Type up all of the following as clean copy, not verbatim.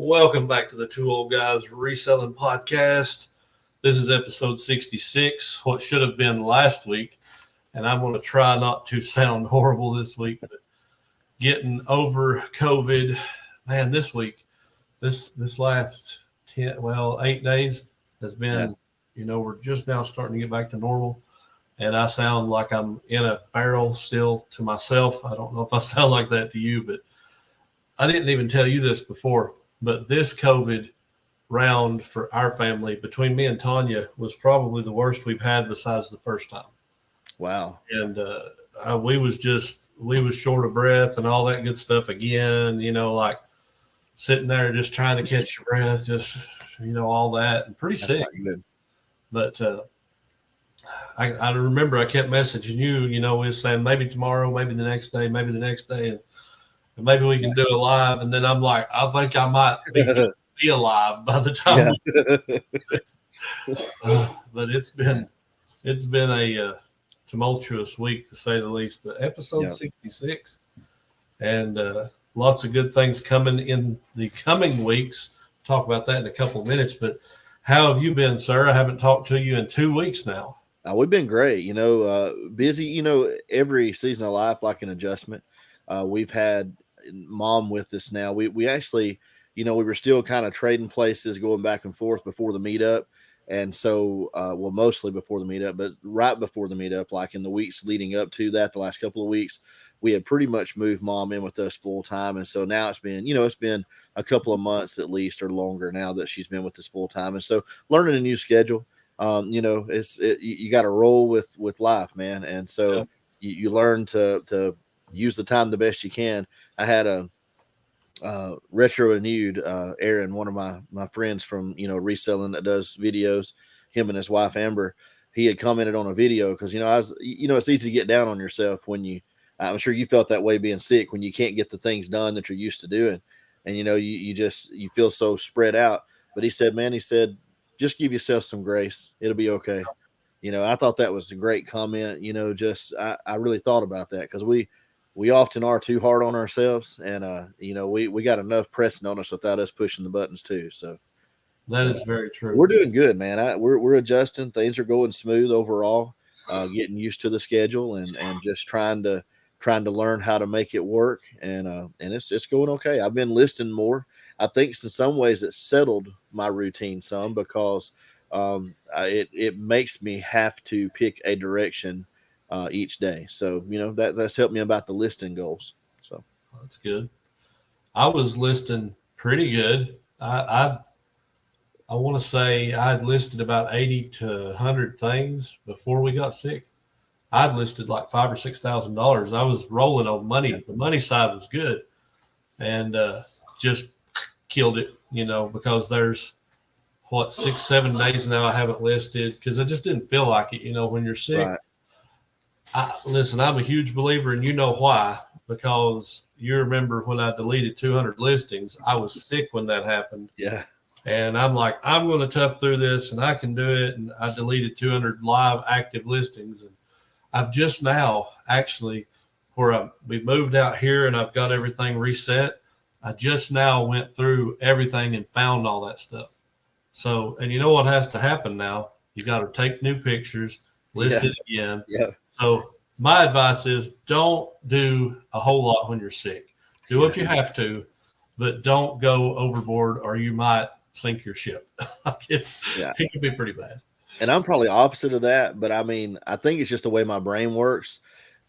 Welcome back to the Two Old Guys Reselling Podcast. This is episode 66, what should have been last week. And I'm going to try not to sound horrible this week, but getting over COVID, man, this week, this last 8 days has been, we're just now starting to get back to normal. And I sound like I'm in a barrel still to myself. I don't know if I sound like that to you, but I didn't even tell you this before. But this COVID round for our family, between me and Tanya, was probably the worst we've had besides the first time. Wow. And we was short of breath and all that good stuff again, like sitting there just trying to catch your breath, just, all that, and pretty sick. But I remember I kept messaging you, we was saying maybe tomorrow, maybe the next day, and maybe we can do it live. And then I'm like, I think I might be alive by the time. But it's been a tumultuous week, to say the least. But episode 66, and lots of good things coming in the coming weeks. Talk about that in a couple of minutes. But how have you been, sir? I haven't talked to you in 2 weeks now. We've been great, busy, every season of life, like an adjustment. We've had mom with us now. We actually, we were still kind of trading places, going back and forth before the meetup. And so, mostly before the meetup, but right before the meetup, like in the weeks leading up to that, the last couple of weeks, we had pretty much moved mom in with us full time. And so now it's been a couple of months at least or longer now that she's been with us full time. And so learning a new schedule, you got to roll with life, man. And so you learn to use the time the best you can. I had a retro renewed Aaron, one of my friends from reselling that does videos, him and his wife Amber. He had commented on a video because it's easy to get down on yourself when I'm sure you felt that way being sick, when you can't get the things done that you're used to doing, and you feel so spread out. But he said, just give yourself some grace, it'll be okay. I thought that was a great comment. I really thought about that, because we often are too hard on ourselves, and we got enough pressing on us without us pushing the buttons too. So that is very true. We're doing good, man. We're adjusting. Things are going smooth overall. Getting used to the schedule and just trying to learn how to make it work. And it's going okay. I've been listing more. I think in some ways it settled my routine some, because it makes me have to pick a direction each day. So, that's helped me about the listing goals. So that's good. I was listing pretty good. I want to say I'd listed about 80 to 100 things before we got sick. I'd listed like $5,000 or $6,000. I was rolling on money. Yeah. The money side was good, and just killed it, because there's 6-7 days now I haven't listed, because I just didn't feel like it. When you're sick. Right. Listen, I'm a huge believer, and why? Because you remember when I deleted 200 listings, I was sick when that happened. Yeah. And I'm like, I'm going to tough through this, and I can do it. And I deleted 200 live active listings. And I've just now, actually, we moved out here and I've got everything reset. I just now went through everything and found all that stuff. So, and you know what has to happen now? You got to take new pictures, list it again. Yeah. So my advice is, don't do a whole lot when you're sick. Do what you have to, but don't go overboard, or you might sink your ship. It can be pretty bad. And I'm probably opposite of that, but I think it's just the way my brain works.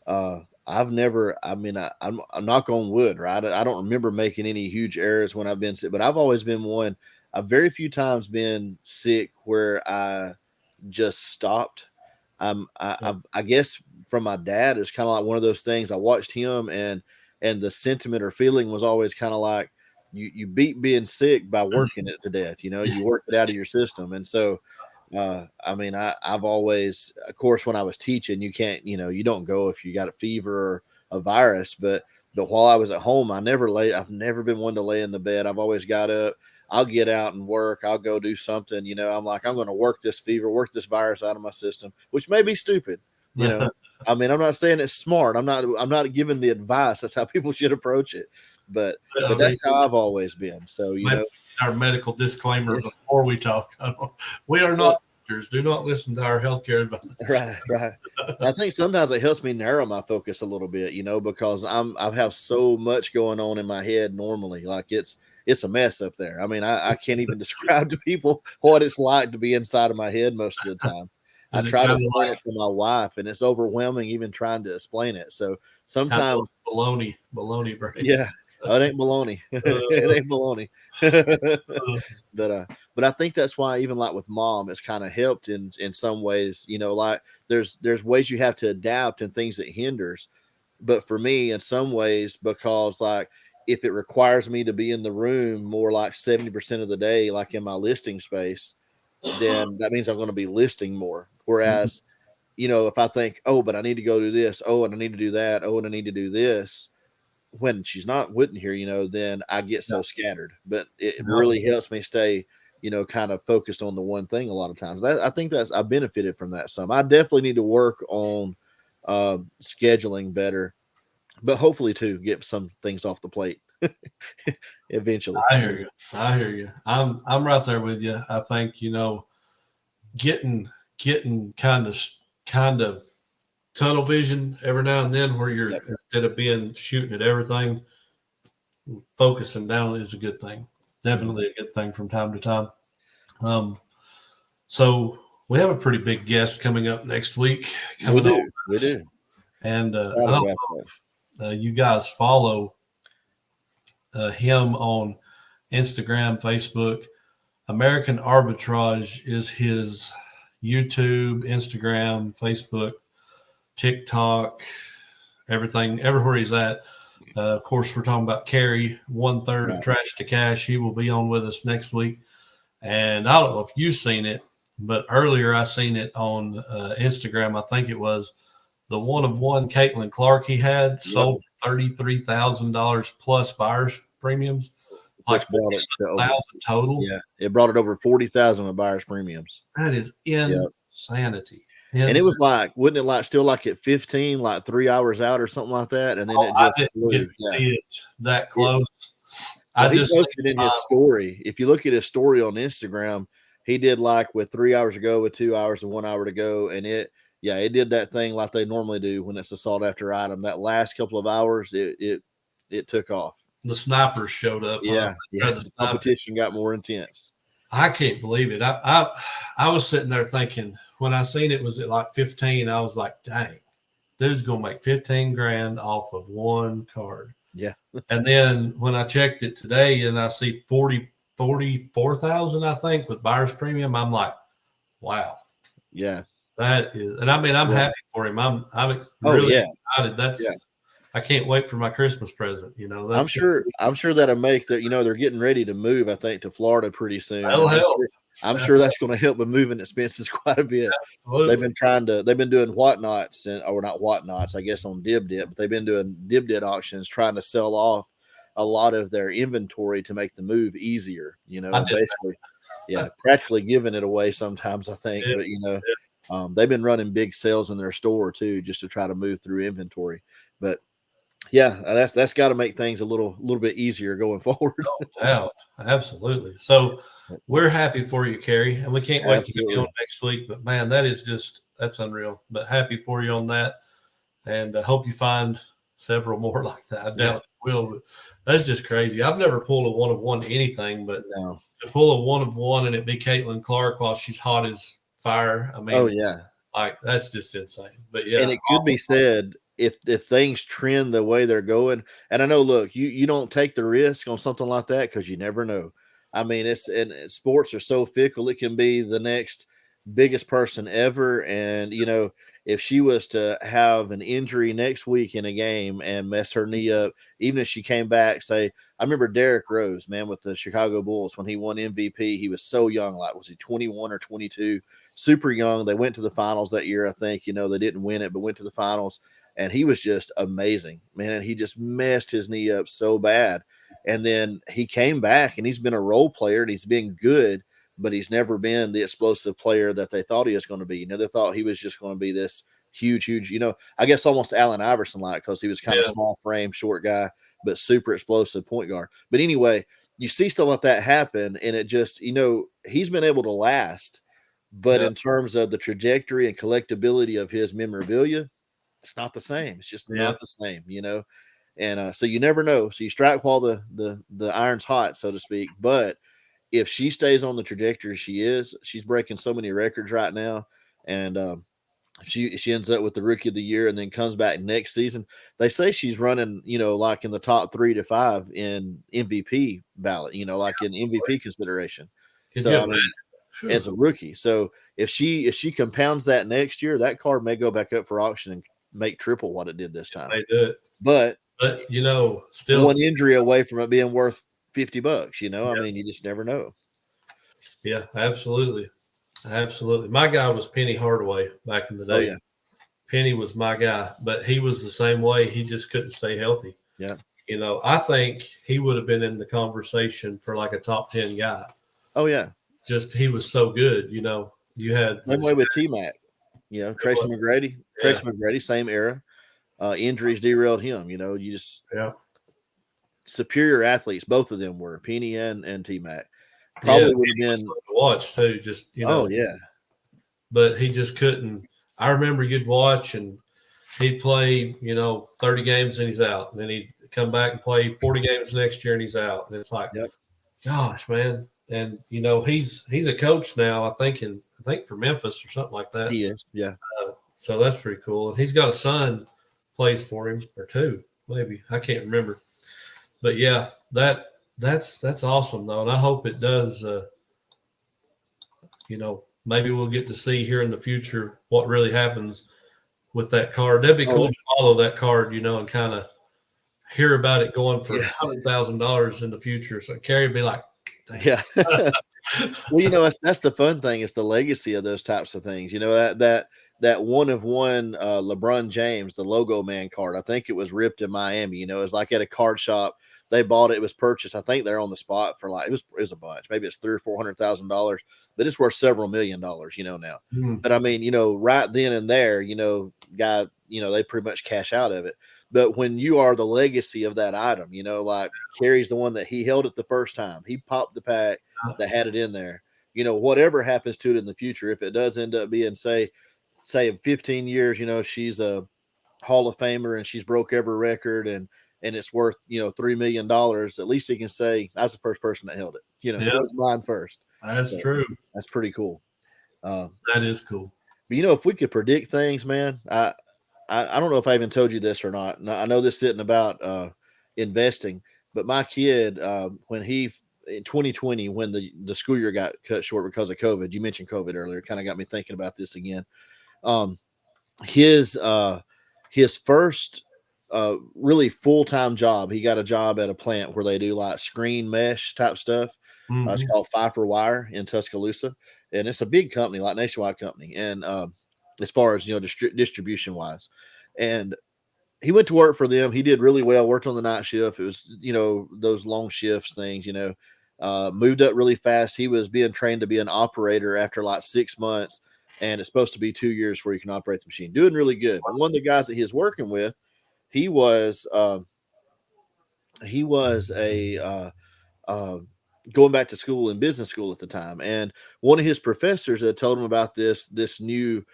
I'm knock on wood, right? I don't remember making any huge errors when I've been sick, but I've always been one. I've very few times been sick where I just stopped. I guess from my dad, it's kind of like one of those things. I watched him, and the sentiment or feeling was always kind of like, you beat being sick by working it to death. You work it out of your system. And so, I've always, of course, when I was teaching, you can't, you don't go if you got a fever or a virus, but while I was at home, I've never been one to lay in the bed. I've always got up. I'll get out and work. I'll go do something. I'm like, I'm going to work this fever, work this virus out of my system, which may be stupid. I'm not saying it's smart. I'm not giving the advice. That's how people should approach it. But that's how I've always been. So, our medical disclaimer before we talk. We are not doctors. Do not listen to our healthcare advice. Right. I think sometimes it helps me narrow my focus a little bit, because I have so much going on in my head normally. Like it's a mess up there. I mean, I can't even describe to people what it's like to be inside of my head most of the time. I try to explain it to my wife, and it's overwhelming even trying to explain it. So sometimes baloney brain. Yeah. Oh, it ain't baloney. It ain't baloney. But I think that's why even like with mom, it's kind of helped in some ways, like there's ways you have to adapt and things that hinders. But for me, in some ways, because like if it requires me to be in the room more like 70% of the day, like in my listing space, then that means I'm going to be listing more. Whereas, if I think, oh, but I need to go do this, oh, and I need to do that, oh, and I need to do this, when she's not with here, then I get so scattered. But it really helps me stay, kind of focused on the one thing a lot of times. I think I benefited from that some. I definitely need to work on scheduling better, but hopefully to get some things off the plate eventually. I hear you. I'm right there with you. I think, getting kind of tunnel vision every now and then where you're instead of being shooting at everything, focusing down is a good thing. Definitely a good thing from time to time. So we have a pretty big guest coming up next week. We do. And I don't know if you guys follow him on Instagram, Facebook. American Arbitrage is his YouTube, Instagram, Facebook, TikTok, everything, everywhere he's at. Of course, we're talking about Carrie, 1/3 of Trash to Cash. He will be on with us next week. And I don't know if you've seen it, but earlier I seen it on Instagram. I think it was the one-of-one Caitlin Clark he had sold for $33,000 plus buyer's premiums. Like 40,000 total. Yeah, it brought it over 40,000 with buyer's premiums. That is insanity. And it was like, wasn't it like still like at 15, like 3 hours out or something like that? And then it just didn't get to see it that close. Well, he posted in his story. If you look at his story on Instagram, he did like with 3 hours to go, with 2 hours and 1 hour to go, and it did that thing like they normally do when it's a sought after item. That last couple of hours, it took off. The snipers showed up. The competition got more intense. I can't believe it. I was sitting there thinking when I seen it was at like 15. I was like, dang, dude's gonna make 15 grand off of one card. Yeah. And then when I checked it today and I see 44,000, I think, with buyer's premium, I'm like, wow. Yeah. That is, and I mean, I'm happy for him. I'm really excited. I can't wait for my Christmas present. I'm sure that'll make that. They're getting ready to move, I think, to Florida pretty soon. That'll help. I'm sure that's going to help with moving expenses quite a bit. Absolutely. They've been doing whatnots or not whatnots, I guess, on DibDib, but they've been doing DibDib auctions, trying to sell off a lot of their inventory to make the move easier. Basically, practically giving it away sometimes, I think. Yeah. But they've been running big sales in their store too, just to try to move through inventory. But that's got to make things a little bit easier going forward. No doubt. Absolutely. So we're happy for you, Carrie, and we can't wait to get you on next week. But man, that's unreal. But happy for you on that, and I hope you find several more like that. I doubt you will, but that's just crazy. I've never pulled a one-of-one anything, but to pull a one-of-one and it be Caitlin Clark while she's hot as fire. I mean, like that's just insane. But and it could be said, if things trend the way they're going, and I know, look, you don't take the risk on something like that because you never know. I mean, sports are so fickle. It can be the next biggest person ever. And, if she was to have an injury next week in a game and mess her knee up, even if she came back, say, I remember Derrick Rose, man, with the Chicago Bulls, when he won MVP, he was so young. Like, was he 21 or 22? Super young. They went to the finals that year, I think. They didn't win it, but went to the finals. And he was just amazing, man. He just messed his knee up so bad. And then he came back, and he's been a role player, and he's been good, but he's never been the explosive player that they thought he was going to be. They thought he was just going to be this huge, I guess almost Allen Iverson-like, because he was kind of small frame, short guy, but super explosive point guard. But anyway, you see stuff like that happen, and it just, he's been able to last, but in terms of the trajectory and collectability of his memorabilia, it's not the same. It's just not the same, And so you never know. So you strike while the iron's hot, so to speak. But if she stays on the trajectory she's breaking so many records right now, and she ends up with the Rookie of the Year and then comes back next season. They say she's running, like in the top 3 to 5 in MVP ballot, like in MVP consideration. So I mean, as a rookie. So if she compounds that next year, that card may go back up for auction and make triple what it did this time. They do it. But still one injury away from it being worth $50, I mean, you just never know. Yeah, absolutely. Absolutely. My guy was Penny Hardaway back in the day. Oh, yeah. Penny was my guy, but he was the same way. He just couldn't stay healthy. Yeah. I think he would have been in the conversation for like a top 10 guy. Oh, yeah. Just he was so good, You had same way with T-Mac, Tracy McGrady. Yeah. Tracy McGrady, same era. Injuries derailed him, you just superior athletes, both of them were, Penny and T-Mac. Probably would have been to watch too, just Oh yeah. But he just couldn't. I remember you'd watch and he'd play, 30 games and he's out. And then he'd come back and play 40 games next year and he's out. And it's like, gosh, man. And he's a coach now, I think for Memphis or something like that. He is, yeah. So that's pretty cool. And he's got a son plays for him, or two, maybe. I can't remember. But yeah, that's awesome though. And I hope it does maybe we'll get to see here in the future what really happens with that card. That'd be cool to follow that card, and kind of hear about it going for $100,000 in the future. So Kerry would be like, dang. Yeah. Well, that's the fun thing. It's the legacy of those types of things. That one of one LeBron James, the logo man card. I think it was ripped in Miami. It was like at a card shop. They bought it. It was purchased. I think they're on the spot for like it was a bunch. Maybe it's $300,000 or $400,000, but it's worth several $1 million. Now. Mm-hmm. But I mean, right then and there, guy, they pretty much cash out of it. But when you are the legacy of that item, like Kerry's the one that he held it the first time. He popped the pack that had it in there. Whatever happens to it in the future, if it does end up being, say in 15 years, she's a Hall of Famer and she's broke every record and it's worth, $3 million, at least he can say, I was the first person that held it. It was mine first. That's true. That's pretty cool. That is cool. But, if we could predict things, man, I don't know if I even told you this or not. I know this isn't about investing, but my kid, when he in 2020, when the school year got cut short because of COVID, you mentioned COVID earlier, kind of got me thinking about this again. His first really full-time job, he got a job at a plant where they do like screen mesh type stuff. Mm-hmm. It's called Pfeiffer Wire in Tuscaloosa, and it's a big company, like nationwide company. And as far as distribution wise, and he went to work for them. He did really well. Worked on the night shift. It was those long shifts things. Moved up really fast. He was being trained to be an operator after like 6 months, and it's supposed to be 2 years before you can operate the machine. Doing really good. And one of the guys that he was working with, he was going back to school in business school at the time, and one of his professors had told him about this new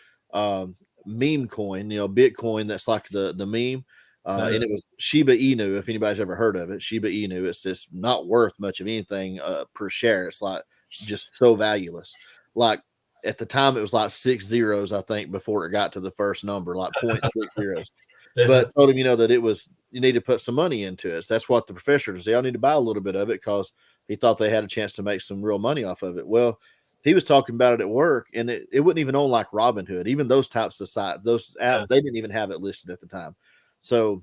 meme coin, Bitcoin. That's like the meme, and it was Shiba Inu. If anybody's ever heard of it, Shiba Inu. It's just not worth much of anything per share. It's like just so valueless. Like at the time, it was like 6 zeros, I think, before it got to the first number, like 0.6 zeros. But told him, that it was, you need to put some money into it. So that's what the professor said. I need to buy a little bit of it because he thought they had a chance to make some real money off of it. Well, he was talking about it at work, and it wouldn't even own like Robinhood, even those types of sites, those apps, they didn't even have it listed at the time. So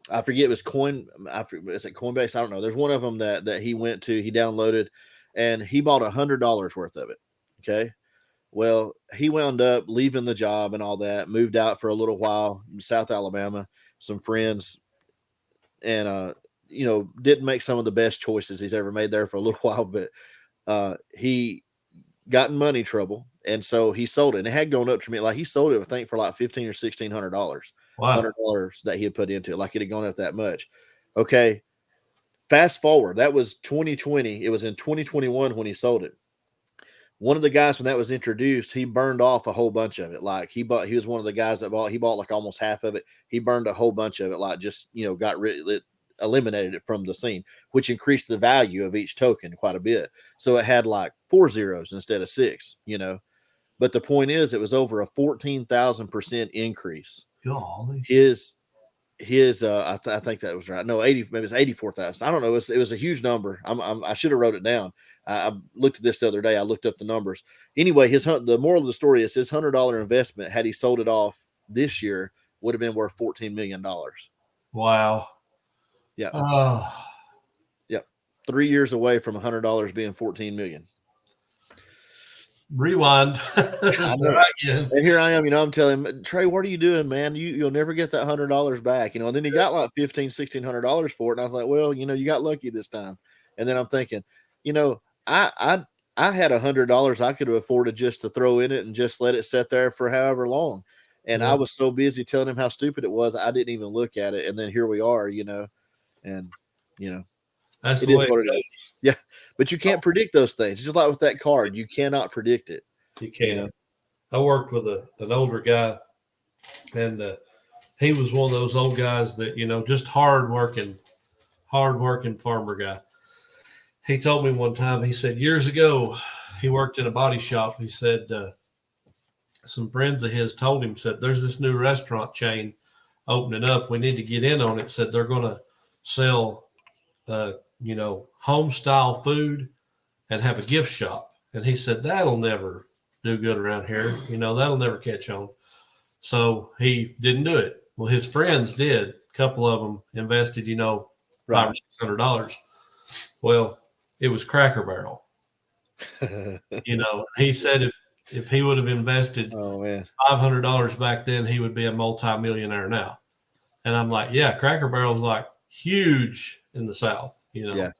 I forget, it was is it Coinbase? I don't know. There's one of them that he went to, he downloaded, and he bought $100 worth of it. Okay. Well, he wound up leaving the job and all that, moved out for a little while in South Alabama, some friends, and, didn't make some of the best choices he's ever made there for a little while, but he got in money trouble. And so he sold it, and it had gone up to me. Like he sold it, I think, for like $1,500 or $1,600, wow. $100 that he had put into it. Like it had gone up that much. Okay. Fast forward, that was 2020. It was in 2021 when he sold it. One of the guys, when that was introduced, he burned off a whole bunch of it. Like he was one of the guys that bought like almost half of it. He burned a whole bunch of it, like just, got rid it, eliminated it from the scene, which increased the value of each token quite a bit. So it had like 4 zeros instead of 6, But the point is, it was over a 14,000% increase. Golly. I think that was right. No, 80, maybe it's 84,000. I don't know. It was a huge number. I should have wrote it down. I looked at this the other day. I looked up the numbers. Anyway, the moral of the story is his $100 investment, had he sold it off this year, would have been worth $14 million. Wow. Yeah. Yep. 3 years away from $100 being $14 million. Rewind. And here I am, I'm telling him, Trey, what are you doing, man? You'll never get that $100 back, and then he got like $1,600 for it. And I was like, well, you got lucky this time. And then I'm thinking, I had $100 I could have afforded just to throw in it and just let it sit there for however long. And I was so busy telling him how stupid it was, I didn't even look at it. And then here we are, and that's it is what it is. Yeah, but you can't predict those things. Just like with that card, you cannot predict it. You can't. I worked with an older guy, and he was one of those old guys that, just hard-working farmer guy. He told me one time, he said years ago, he worked in a body shop. He said some friends of his told him, said, there's this new restaurant chain opening up. We need to get in on it. Said they're going to sell, home style food and have a gift shop. And he said, that'll never do good around here. That'll never catch on. So he didn't do it. Well, his friends did. A couple of them invested, $500 or $600. Well, it was Cracker Barrel. He said if he would have invested $500 back then, he would be a multimillionaire now. And I'm like, yeah, Cracker Barrel's like huge in the South, Yeah.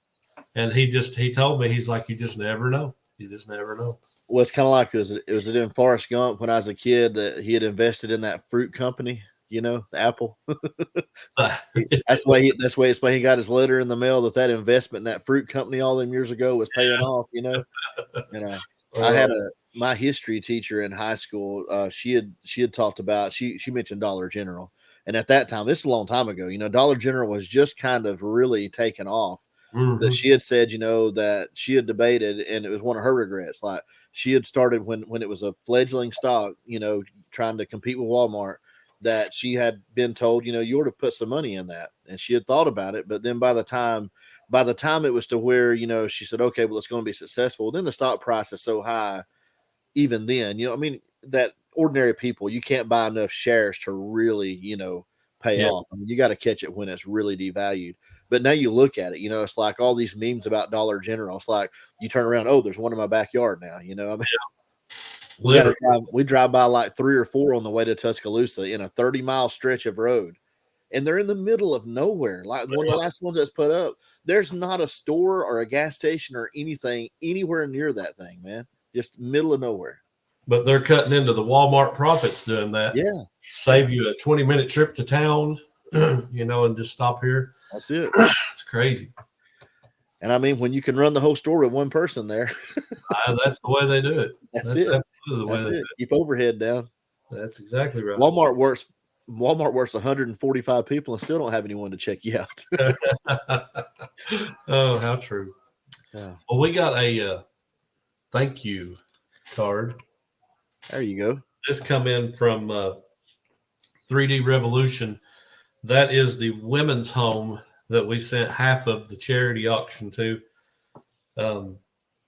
And he told me, he's like, you just never know. You just never know. Well, it's kind of like it was in Forrest Gump when I was a kid that he had invested in that fruit company, the Apple. That's why he got his letter in the mail that investment in that fruit company all them years ago was paying off, I had my history teacher in high school. She had talked about, she mentioned Dollar General. And at that time, this is a long time ago, Dollar General was just kind of really taking off. Mm-hmm. That she had said, that she had debated, and it was one of her regrets. Like she had started when it was a fledgling stock, trying to compete with Walmart, that she had been told, you ought to put some money in that. And she had thought about it. But then by the time it was to where, she said, okay, well, it's going to be successful. Then the stock price is so high, even then, that ordinary people, you can't buy enough shares to really, pay off. You got to catch it when it's really devalued. But now you look at it, it's like all these memes about Dollar General. It's like you turn around, oh, there's one in my backyard now. We drive by like 3 or 4 on the way to Tuscaloosa in a 30-mile stretch of road, and they're in the middle of nowhere. Like one of the last ones that's put up, there's not a store or a gas station or anything anywhere near that thing, man. Just middle of nowhere. But they're cutting into the Walmart profits doing that. Yeah, save you a 20-minute trip to town. And just stop here. That's it. It's crazy. And when you can run the whole store with one person there, that's the way they do it. That's it. The way they do it. Keep overhead down. That's exactly right. Walmart works 145 people and still don't have anyone to check you out. Oh, how true. Yeah. Well, we got a thank you card. There you go. This come in from 3D Revolution. That is the women's home that we sent half of the charity auction to.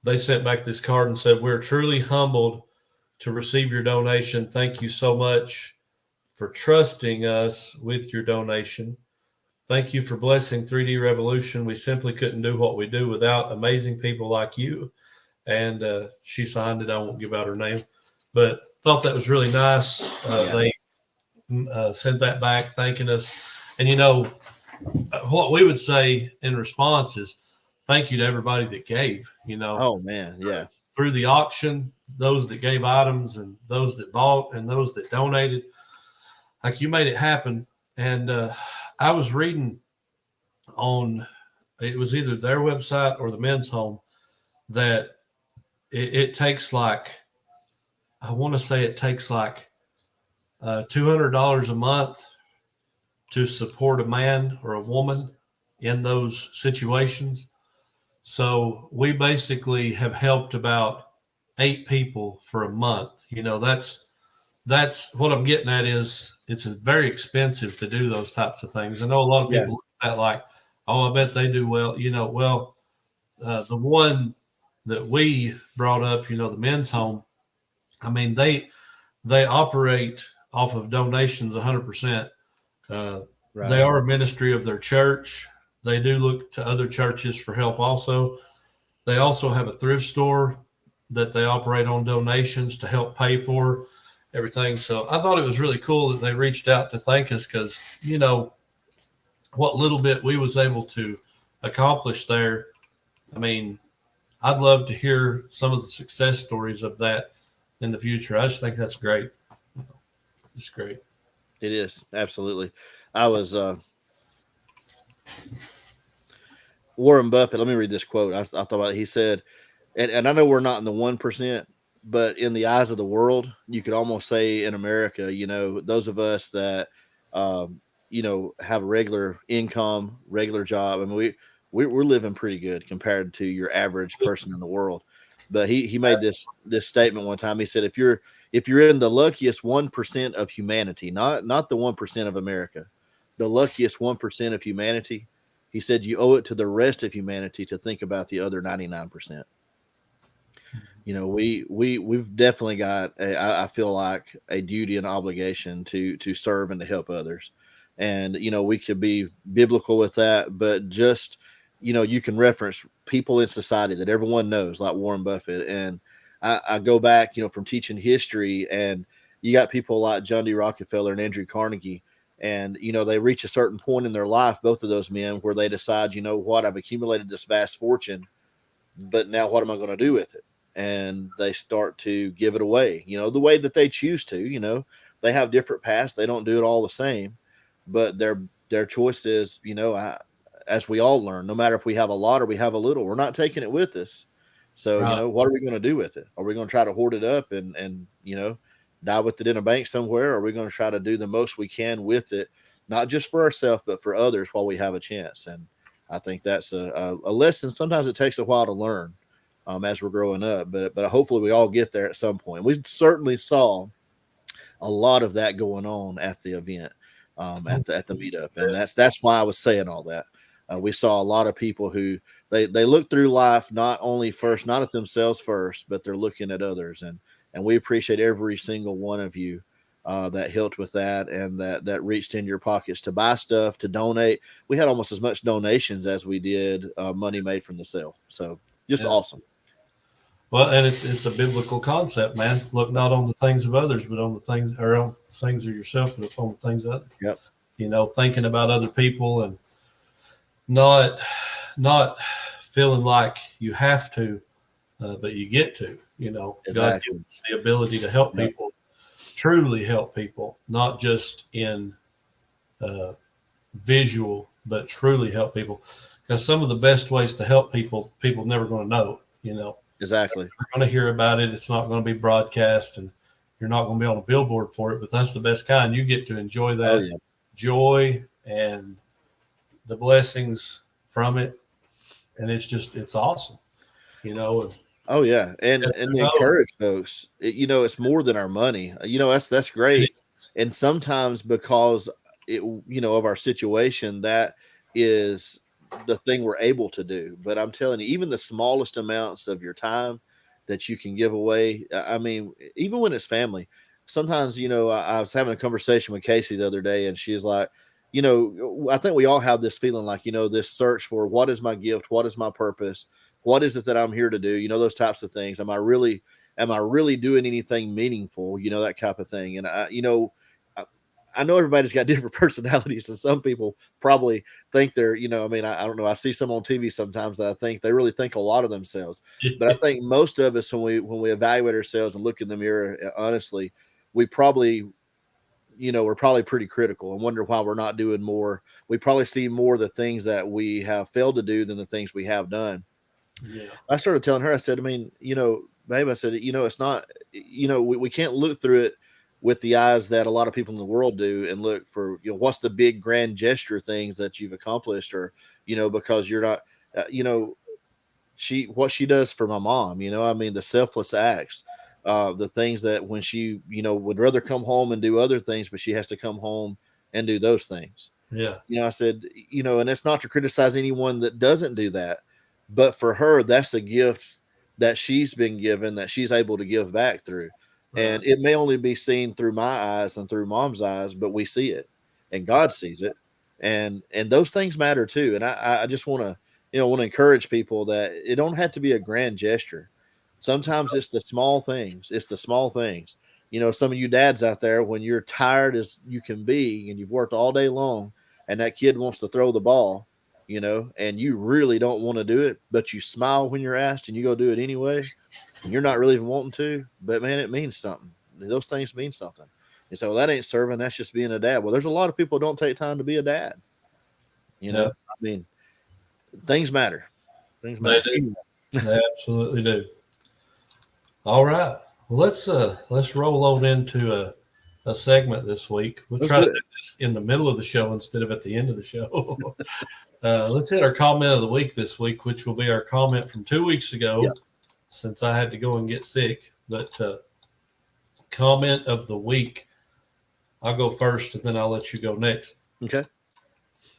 They sent back this card and said, we're truly humbled to receive your donation. Thank you so much for trusting us with your donation. Thank you for blessing 3D Revolution. We simply couldn't do what we do without amazing people like you. And she signed it. I won't give out her name, but thought that was really nice. They sent that back thanking us. And what we would say in response is thank you to everybody that gave, Oh man. Yeah. Through the auction, those that gave items and those that bought and those that donated, like you made it happen. And I was reading on it was either their website or the men's home, that it takes like, I want to say it takes like $200 a month to support a man or a woman in those situations. So we basically have helped about 8 people for a month. That's what I'm getting at, is it's very expensive to do those types of things. I know a lot of people look at that like, oh, I bet they do well. The one that we brought up, the men's home, I mean, they operate off of donations 100%. They are a ministry of their church. They do look to other churches for help also. They also have a thrift store that they operate on donations to help pay for everything. So I thought it was really cool that they reached out to thank us, because, what little bit we was able to accomplish there. I mean, I'd love to hear some of the success stories of that in the future. I just think that's great. It's great. It is. Absolutely. I was Warren Buffett. Let me read this quote. I thought about it. He said, and I know we're not in the 1%, but in the eyes of the world, you could almost say in America, those of us that, have a regular income, regular job. I mean, we're living pretty good compared to your average person in the world. But he made this statement one time. He said, if you're in the luckiest 1% of humanity, not the 1% of America, the luckiest 1% of humanity, he said, you owe it to the rest of humanity to think about the other 99%. We've definitely got I feel like a duty and obligation to serve and to help others. And, we could be biblical with that, but just, you can reference people in society that everyone knows, like Warren Buffett. And I go back, from teaching history, and you got people like John D. Rockefeller and Andrew Carnegie. And, they reach a certain point in their life, both of those men, where they decide, what, I've accumulated this vast fortune, but now what am I going to do with it? And they start to give it away, the way that they choose to. They have different paths. They don't do it all the same, but their choice is, as we all learn, no matter if we have a lot or we have a little, we're not taking it with us. So, Right. What are we going to do with it? Are we going to try to hoard it up and die with it in a bank somewhere? Or are we going to try to do the most we can with it, not just for ourselves, but for others while we have a chance? And I think that's a lesson. Sometimes it takes a while to learn as we're growing up, but hopefully we all get there at some point. We certainly saw a lot of that going on at the event, at the meetup, and that's why I was saying all that. We saw a lot of people who they look through life not at themselves first, but they're looking at others, and we appreciate every single one of you that helped with that, and that reached in your pockets to buy stuff, to donate. We had almost as much donations as we did money made from the sale. So just awesome. Well, and it's a biblical concept, man. Look not on the things of others, but on the things of yourself, but on the things of others. Yep. Thinking about other people, and not feeling like you have to, but you get to. Exactly. God gives us the ability to help people, truly help people, not just in visual, but truly help people. Because some of the best ways to help people never going to know. Exactly. You're going to hear about it. It's not going to be broadcast, and you're not going to be on a billboard for it, but that's the best kind. You get to enjoy that joy and the blessings from it. And it's awesome, Oh yeah. And encourage folks, it's more than our money. That's great. And sometimes because of our situation, that is the thing we're able to do. But I'm telling you, even the smallest amounts of your time that you can give away, I mean, even when it's family, sometimes, I was having a conversation with Casey the other day, and she's like, I think we all have this feeling like, this search for what is my gift? What is my purpose? What is it that I'm here to do? Those types of things. Am I really doing anything meaningful? That type of thing. And I know everybody's got different personalities, and some people probably think they're, I don't know. I see some on TV sometimes that I think they really think a lot of themselves. But I think most of us, when we evaluate ourselves and look in the mirror, honestly, we probably we're probably pretty critical and wonder why we're not doing more. We probably see more of the things that we have failed to do than the things we have done. Yeah. I started telling her, I said, I mean, babe, I said, it's not, we can't look through it with the eyes that a lot of people in the world do and look for, what's the big grand gesture things that you've accomplished, or, because you're not, what she does for my mom, I mean, the selfless acts, the things that when she, would rather come home and do other things, but she has to come home and do those things. Yeah. I said, and it's not to criticize anyone that doesn't do that, but for her, that's a gift that she's been given that she's able to give back through. And it may only be seen through my eyes and through mom's eyes, but we see it and God sees it. And those things matter too. And I just want to encourage people that it don't have to be a grand gesture. Sometimes it's the small things. It's the small things. Some of you dads out there, when you're tired as you can be and you've worked all day long and that kid wants to throw the ball, and you really don't want to do it, but you smile when you're asked and you go do it anyway. And you're not really even wanting to, but man, it means something. Those things mean something. And so that ain't serving. That's just being a dad. Well, there's a lot of people who don't take time to be a dad. I mean, things matter. Things matter. They do. They absolutely do. All right. Well, let's roll on into a segment this week. We'll try to do this in the middle of the show instead of at the end of the show. Let's hit our comment of the week this week, which will be our comment from 2 weeks ago, since I had to go and get sick. But comment of the week, I'll go first, and then I'll let you go next. Okay.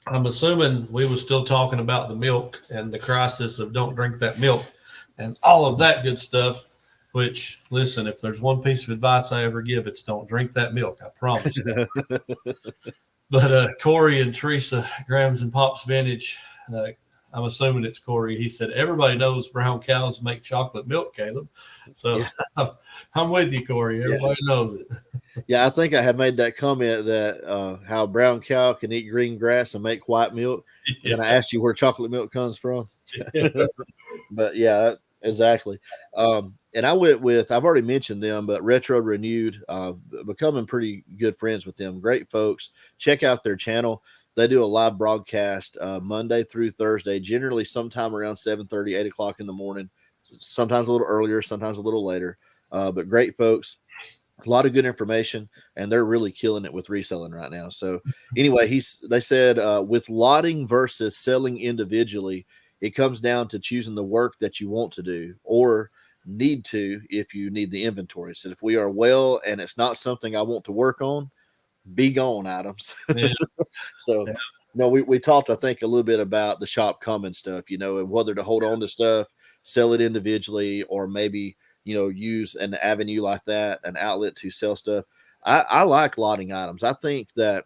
I'm assuming we were still talking about the milk and the crisis of don't drink that milk and all of that good stuff. Which, listen, if there's one piece of advice I ever give, it's don't drink that milk. I promise you. But Corey and Teresa, Grams and Pops Vintage, I'm assuming it's Corey. He said, everybody knows brown cows make chocolate milk, Caleb. So I'm with you, Corey. Everybody knows it. Yeah, I think I have made that comment that how a brown cow can eat green grass and make white milk. Yeah. And I asked you where chocolate milk comes from. But yeah, exactly. And I went with, I've already mentioned them, but Retro Renewed, becoming pretty good friends with them. Great folks. Check out their channel. They do a live broadcast Monday through Thursday, generally sometime around 7:30, 8 o'clock in the morning, sometimes a little earlier, sometimes a little later. But great folks, a lot of good information, and they're really killing it with reselling right now. So anyway, they said with lotting versus selling individually, it comes down to choosing the work that you want to do or need to if you need the inventory. So if we are well and it's not something I want to work on, be gone, Adams. Yeah. So no, we talked, I think, a little bit about the shop coming stuff, and whether to hold on to stuff, sell it individually, or maybe, use an avenue like that, an outlet to sell stuff. I like lotting items. I think that,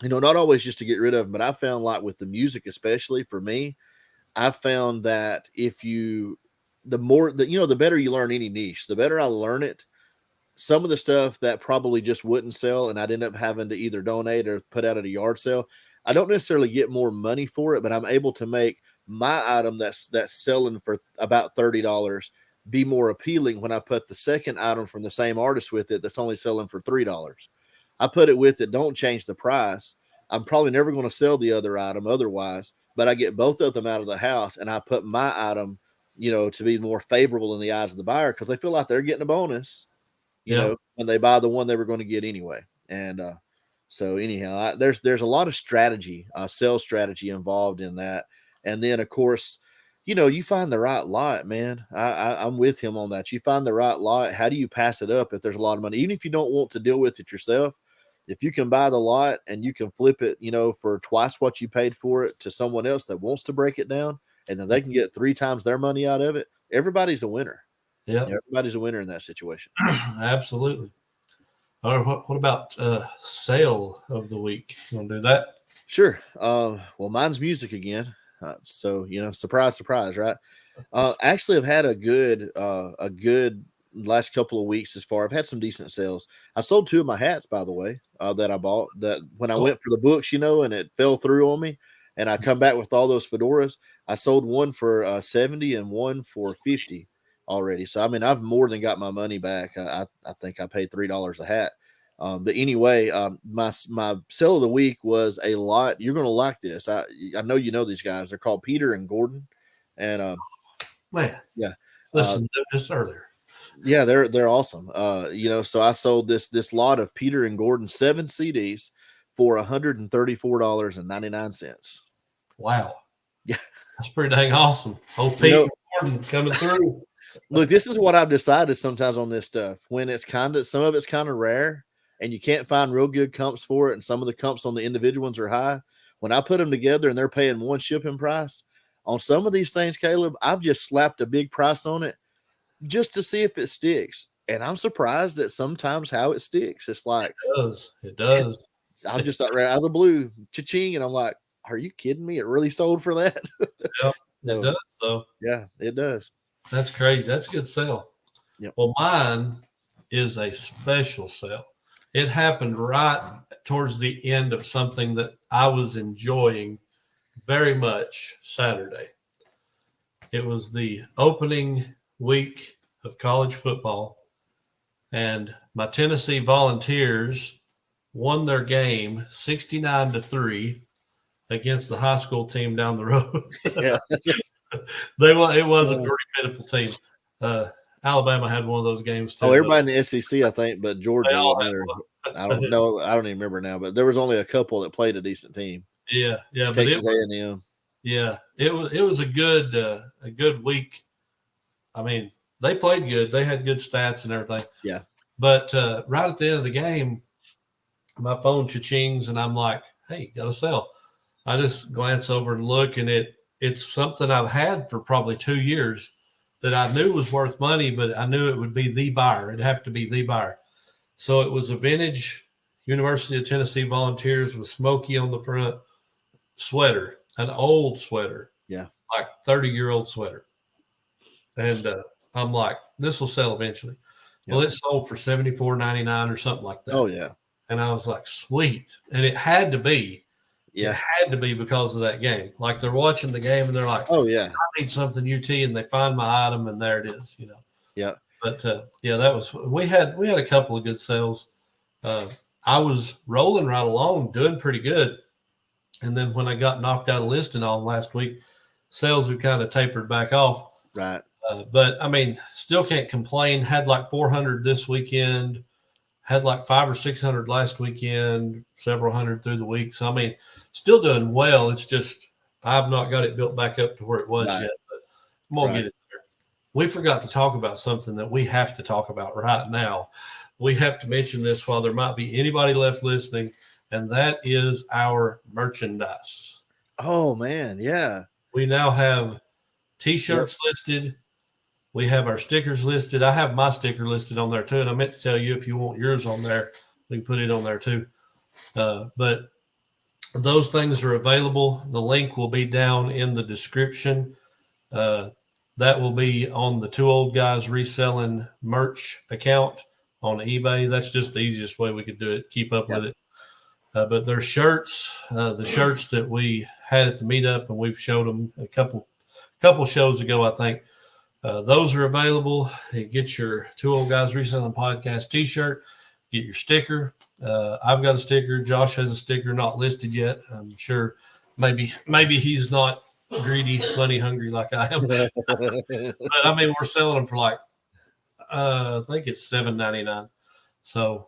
not always just to get rid of them, but I found like with the music, especially for me, I found that the better you learn any niche, the better I learn it. Some of the stuff that probably just wouldn't sell and I'd end up having to either donate or put out at a yard sale, I don't necessarily get more money for it, but I'm able to make my item that's selling for about $30 be more appealing when I put the second item from the same artist with it that's only selling for $3. I put it with it, don't change the price. I'm probably never going to sell the other item otherwise, but I get both of them out of the house and I put my item, to be more favorable in the eyes of the buyer because they feel like they're getting a bonus, when they buy the one they were going to get anyway. And so anyhow, there's a lot of strategy, sales strategy involved in that. And then, of course, you find the right lot, man. I'm with him on that. You find the right lot. How do you pass it up if there's a lot of money? Even if you don't want to deal with it yourself, if you can buy the lot and you can flip it, for twice what you paid for it to someone else that wants to break it down, and then they can get 3 times their money out of it, everybody's a winner. Yeah. Everybody's a winner in that situation. Absolutely. All right, what about sale of the week? You want to do that? Sure. Well, mine's music again. So, surprise, surprise, right? Actually, I've had a good last couple of weeks as far. I've had some decent sales. I sold 2 of my hats, by the way, that I bought that when I went for the books, and it fell through on me. And I come back with all those fedoras. I sold one for 70 and one for 50 already. So, I mean, I've more than got my money back. I think I paid $3 a hat. But anyway, my sale of the week was a lot. You're going to like this. I know you know these guys. They're called Peter and Gordon, and Man, yeah, listen to them just earlier. yeah, they're awesome. So I sold this lot of Peter and Gordon 7 CDs for $134.99. Wow. Yeah, That's pretty dang awesome. Old Pete Gordon coming through. Look, this is what I've decided sometimes on this stuff. When it's some of it's kind of rare and you can't find real good comps for it, and some of the comps on the individual ones are high. When I put them together and they're paying one shipping price on some of these things, Caleb, I've just slapped a big price on it just to see if it sticks. And I'm surprised at sometimes how it sticks. It's like It does. I'm just like right out of the blue, cha-ching, and I'm like, are you kidding me? It really sold for that? Yep, it does. So yeah, it does. That's crazy. That's a good sale. Yep. Well, mine is a special sale. It happened right towards the end of something that I was enjoying very much Saturday. It was the opening week of college football, and my Tennessee Volunteers won their game 69-3 against the high school team down the road. Yeah. It was a pretty pitiful team. Alabama had one of those games too. Oh, everybody in the SEC, I think, but Georgia. I don't know. I don't even remember now, but there was only a couple that played a decent team. Yeah, Texas A&M. Yeah, it was a good week. I mean, they played good. They had good stats and everything. Yeah. But right at the end of the game, my phone cha-chings, and I'm like, "Hey, got to sell." I just glance over and look, and it's something I've had for probably 2 years that I knew was worth money, but I knew it would be the buyer. It'd have to be the buyer. So it was a vintage University of Tennessee Volunteers with Smokey on the front sweater, an old sweater. Yeah. Like 30-year-old sweater. And I'm like, this will sell eventually. Yep. Well, it sold for $74.99 or something like that. Oh, yeah. And I was like, sweet. And it had to be. Yeah. It had to be because of that game. Like they're watching the game and they're like, oh, yeah, I need something UT, and they find my item and there it is, Yeah. But that was we had a couple of good sales. I was rolling right along, doing pretty good. And then when I got knocked out of listing on last week, sales have kind of tapered back off. Right. But I mean, still can't complain. Had like 400 this weekend, had like 500 or 600 last weekend, several hundred through the week. So I mean, still doing well. It's just I've not got it built back up to where it was yet, but I'm gonna get it there. We forgot to talk about something that we have to talk about right now. We have to mention this while there might be anybody left listening, and that is our merchandise. Oh man, yeah. We now have T-shirts listed. We have our stickers listed. I have my sticker listed on there too, and I meant to tell you if you want yours on there, we can put it on there too. But those things are available. The link will be down in the description. That will be on the Two Old Guys Reselling merch account on eBay. That's just the easiest way we could do it. Keep up with it. But there's shirts, the shirts that we had at the meetup, and we've showed them a couple shows ago, I think. Those are available. You get your Two Old Guys Reselling Podcast t-shirt, get your sticker. I've got a sticker. Josh has a sticker not listed yet. I'm sure maybe he's not greedy, money hungry like I am. But I mean, we're selling them for like, I think it's $7.99. So,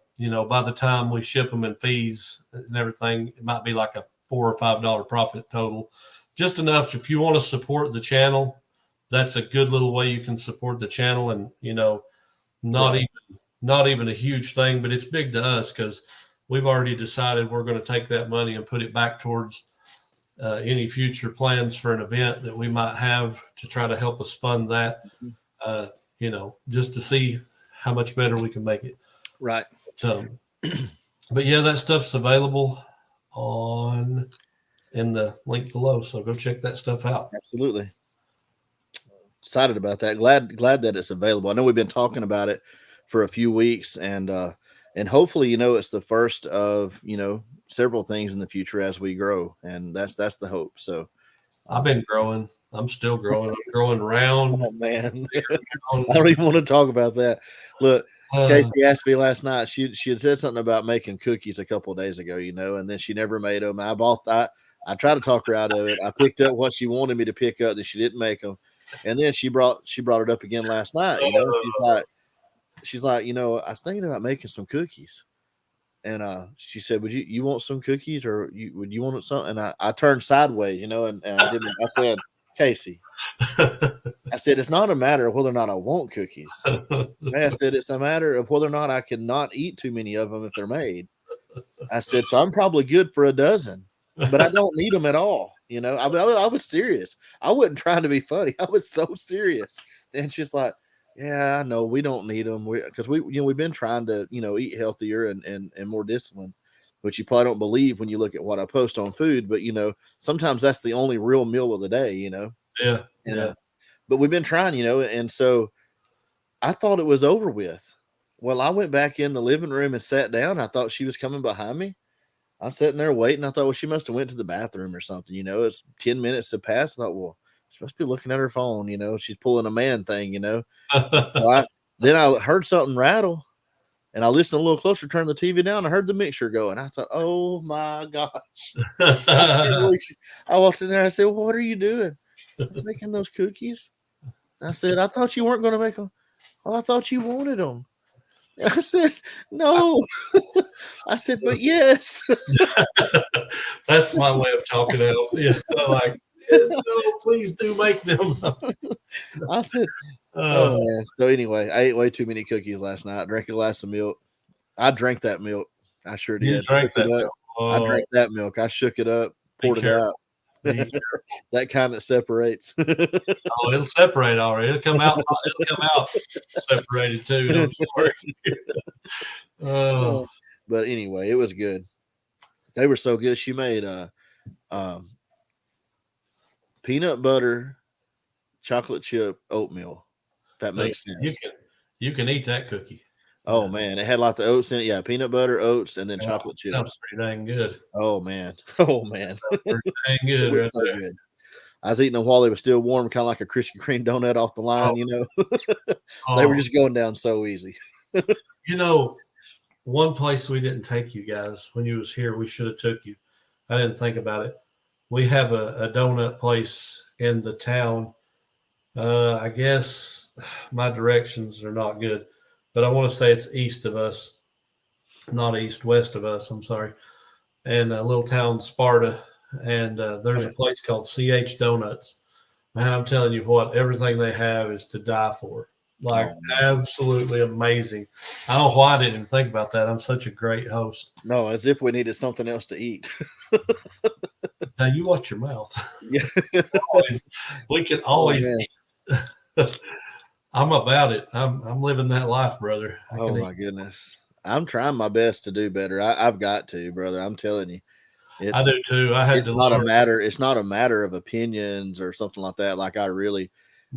by the time we ship them and fees and everything, it might be like a $4 or $5 profit total. Just enough. If you want to support the channel, that's a good little way you can support the channel. And, not even a huge thing, but it's big to us because we've already decided we're going to take that money and put it back towards any future plans for an event that we might have to try to help us fund that, just to see how much better we can make it. Right. So, but yeah, that stuff's available in the link below. So go check that stuff out. Absolutely. Excited about that. Glad that it's available. I know we've been talking about it for a few weeks, and hopefully, it's the first of, several things in the future as we grow. And that's the hope. So I've been growing. I'm still growing. I'm growing round. Oh, man. I don't even want to talk about that. Look, Casey asked me last night. She had said something about making cookies a couple of days ago, and then she never made them. I tried to talk her out of it. I picked up what she wanted me to pick up that she didn't make them, and then she brought it up again last night. She's like, I was thinking about making some cookies, and she said, "Would you want some cookies, or would you want something?" And I turned sideways, and I didn't. I said, "Casey," I said, "it's not a matter of whether or not I want cookies. I said it's a matter of whether or not I can not eat too many of them if they're made." I said, "So I'm probably good for a dozen, but I don't need them at all." I was serious. I wasn't trying to be funny. I was so serious. And she's like, "Yeah, I know we don't need them because we've been trying to eat healthier and more disciplined." Which you probably don't believe when you look at what I post on food, but sometimes that's the only real meal of the day. Yeah. But we've been trying, and so I thought it was over with. Well, I went back in the living room and sat down. I thought she was coming behind me. I'm sitting there waiting. I thought, well, she must have went to the bathroom or something. It's 10 minutes to pass. I thought, well, she must be looking at her phone. She's pulling a man thing. So then I heard something rattle, and I listened a little closer, turned the TV down. I heard the mixture going. I thought, oh my gosh! I walked in there. I said, well, "What are you doing?" "I'm making those cookies." I said, "I thought you weren't going to make them." "Well, I thought you wanted them." I said, "No." I said, "But yes." That's my way of talking out. Yeah, like, no, please do make them. I said, "Oh man." So anyway, I ate way too many cookies last night. I drank a glass of milk. I drank that milk. I sure did. You drank that milk. I drank that milk. I shook it up, poured it out. That kind that separates. It'll separate already. It'll come out separated too. Don't worry. But anyway, it was good. They were so good. She made peanut butter chocolate chip oatmeal. If that makes sense. You can eat that cookie. Oh man, it had like the oats in it. Yeah, peanut butter, oats, and then chocolate chips. Sounds pretty dang good. Oh man. Sounds pretty dang good. It was so good. I was eating them while they were still warm, kind of like a Krispy Kreme donut off the line. They were just going down so easy. One place we didn't take you guys when you was here, we should have took you. I didn't think about it. We have a donut place in the town. I guess my directions are not good, but I want to say it's east of us, not east, west of us. I'm sorry. And a little town, Sparta. And there's a place called CH Donuts. Man, I'm telling you what, everything they have is to die for. Absolutely amazing. I don't know why I didn't even think about that. I'm such a great host. No, as if we needed something else to eat. Now you watch your mouth. Yeah. We can always eat. I'm about it. I'm living that life, brother. My goodness. I'm trying my best to do better. I've got to, brother. I'm telling you. I do too. It's not a matter of opinions or something like that. Like I really,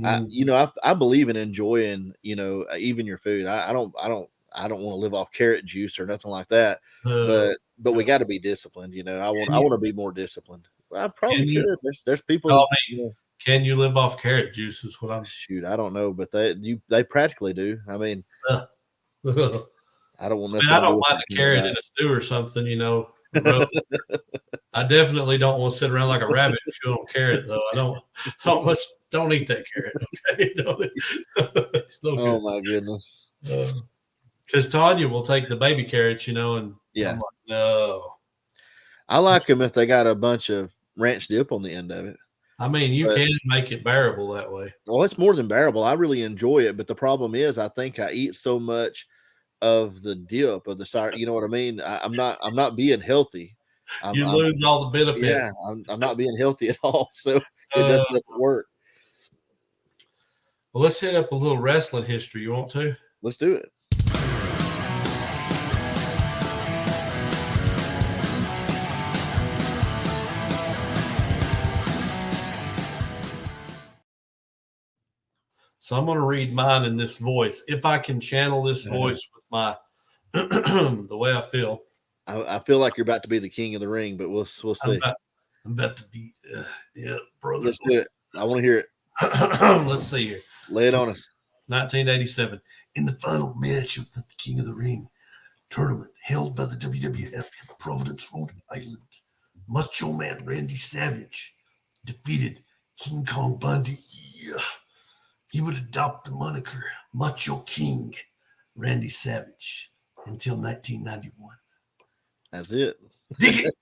I believe in enjoying, even your food. I don't want to live off carrot juice or nothing like that. But we got to be disciplined. I want to be more disciplined. I probably could. There's people. Can you live off carrot juice? Is what I'm. Shoot, I don't know, but they practically do. I mean, I don't want. I don't mind a carrot in a stew or something. I definitely don't want to sit around like a rabbit and chew on carrot, though. Don't eat that carrot. Okay, it's no good. Oh my goodness. Because Tanya will take the baby carrots, and yeah, I'm like, no. I like them if they got a bunch of ranch dip on the end of it. I mean, you can make it bearable that way. Well, it's more than bearable. I really enjoy it, but the problem is, I think I eat so much of the dip of the sour. You know what I mean? I'm not being healthy. You lose all the benefit. Yeah, I'm not being healthy at all. So it doesn't work. Well, let's hit up a little wrestling history. You want to? Let's do it. So I'm going to read mine in this voice. If I can channel this voice with my the way I feel. I feel like you're about to be the king of the ring, but we'll see. I'm about to be, brother. Let's do it. I want to hear it. Let's see here. Lay it on us. 1987, in the final match of the King of the Ring tournament held by the WWF in Providence, Rhode Island, Macho Man Randy Savage defeated King Kong Bundy. Yeah. He would adopt the moniker Macho King Randy Savage until 1991. That's it. Dig it.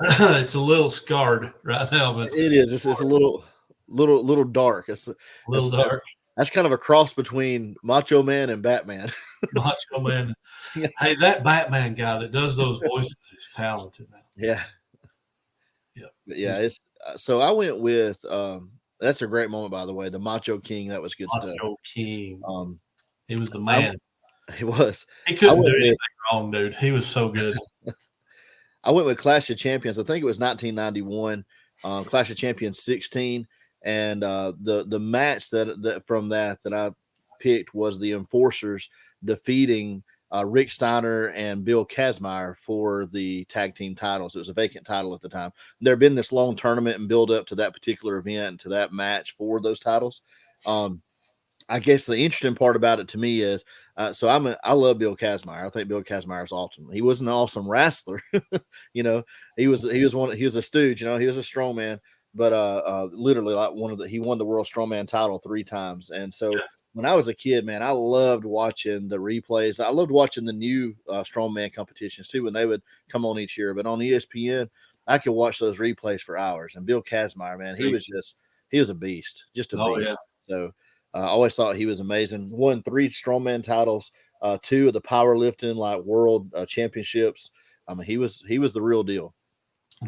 It's a little scarred right now, but it is. It's a little dark. It's a little dark. That's kind of a cross between Macho Man and Batman. Macho Man. Hey, that Batman guy that does those voices is talented, man. Yeah. Yeah. It's so I went with that's a great moment, by the way. The Macho King, that was good stuff. Macho King. He was the man. He was. He couldn't do anything wrong, dude. He was so good. I went with Clash of Champions. I think it was 1991. Clash of Champions 16. And the match that from that I picked was the Enforcers defeating Rick Steiner and Bill Kazmaier for the tag team titles. It was a vacant title at the time. There had been this long tournament and build up to that particular event and to that match for those titles. I guess the interesting part about it to me is, I love Bill Kazmaier. I think Bill Kazmaier is awesome. He was an awesome wrestler. He was a stooge. He was a strongman. But literally, like he won the World Strongman title 3 times. And so when I was a kid, man, I loved watching the replays. I loved watching the new strongman competitions too when they would come on each year. But on ESPN, I could watch those replays for hours. And Bill Kazmaier, man, he was a beast, just a beast. Yeah. So I always thought he was amazing. Won 3 strongman titles, 2 of the powerlifting world championships. I mean, he was the real deal.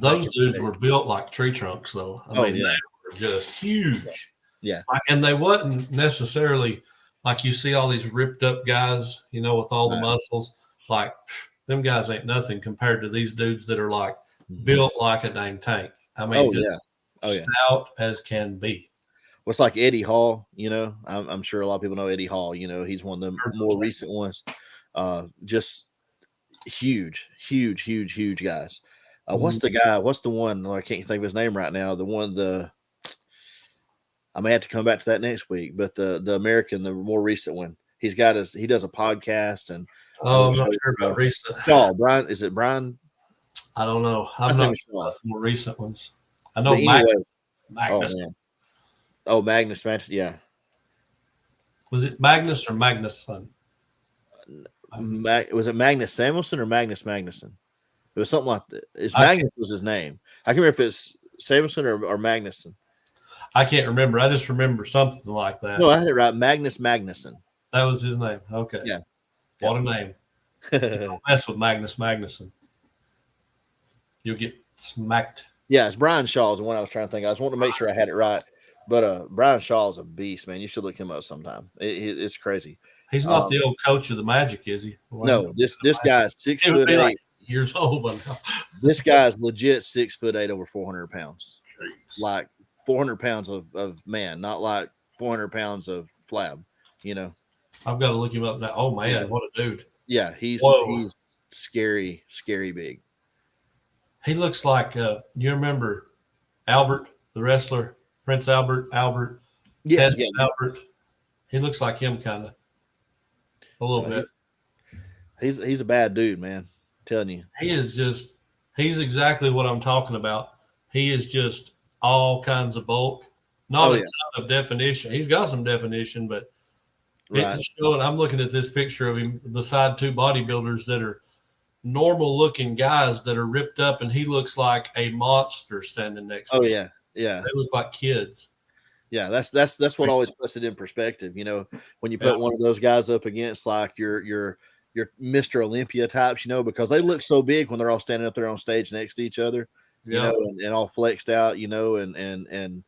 Those dudes were built like tree trunks, though. I mean, they were just huge. Yeah. And they wasn't necessarily like you see all these ripped up guys, with all the muscles. Like, them guys ain't nothing compared to these dudes that are like built like a dang tank. I mean, stout as can be. Well, it's like Eddie Hall, I'm sure a lot of people know Eddie Hall. He's one of the more recent ones. Just huge guys. What's the guy? What's the one? I can't think of his name right now. I may have to come back to that next week. But the American, the more recent one, he does a podcast and. Oh, I'm not sure about recent. Oh, Brian, is it Brian? I don't know. I'm not sure about the more recent ones. I know Magnus. Oh, Magnus, yeah. Was it Magnus or Magnusson? Was it Magnus Samuelson or Magnus Magnuson? It was something like that. Magnus was his name. I can't remember if it's Samuelson or Magnuson. I can't remember. I just remember something like that. No, I had it right. Magnus Magnuson. That was his name. Okay. Yeah. What a name. Don't mess with Magnus Magnuson. You'll get smacked. Yeah, it's Brian Shaw is the one I was trying to think. I just wanted to make sure I had it right. But Brian Shaw is a beast, man. You should look him up sometime. It's crazy. He's not the old coach of the Magic, is he? No, this guy is 6'8". Like years old by now. This guy is legit 6'8", over 400 pounds. Jeez. Like 400 pounds of man, not like 400 pounds of flab. I've got to look him up now. Oh man, what a dude! Yeah, he's scary big. He looks like you remember Albert, the wrestler, Prince Albert. Yeah. Albert. He looks like him kind of a little bit. He's a bad dude, man. I'm telling you. He's exactly what I'm talking about. He is just all kinds of bulk, not a ton of definition. He's got some definition, but it's showing. I'm looking at this picture of him beside 2 bodybuilders that are normal looking guys that are ripped up, and he looks like a monster standing next to him. Yeah. They look like kids. Yeah, that's what always puts it in perspective. When you put one of those guys up against like your Mr. Olympia types, because they look so big when they're all standing up there on stage next to each other, and all flexed out, and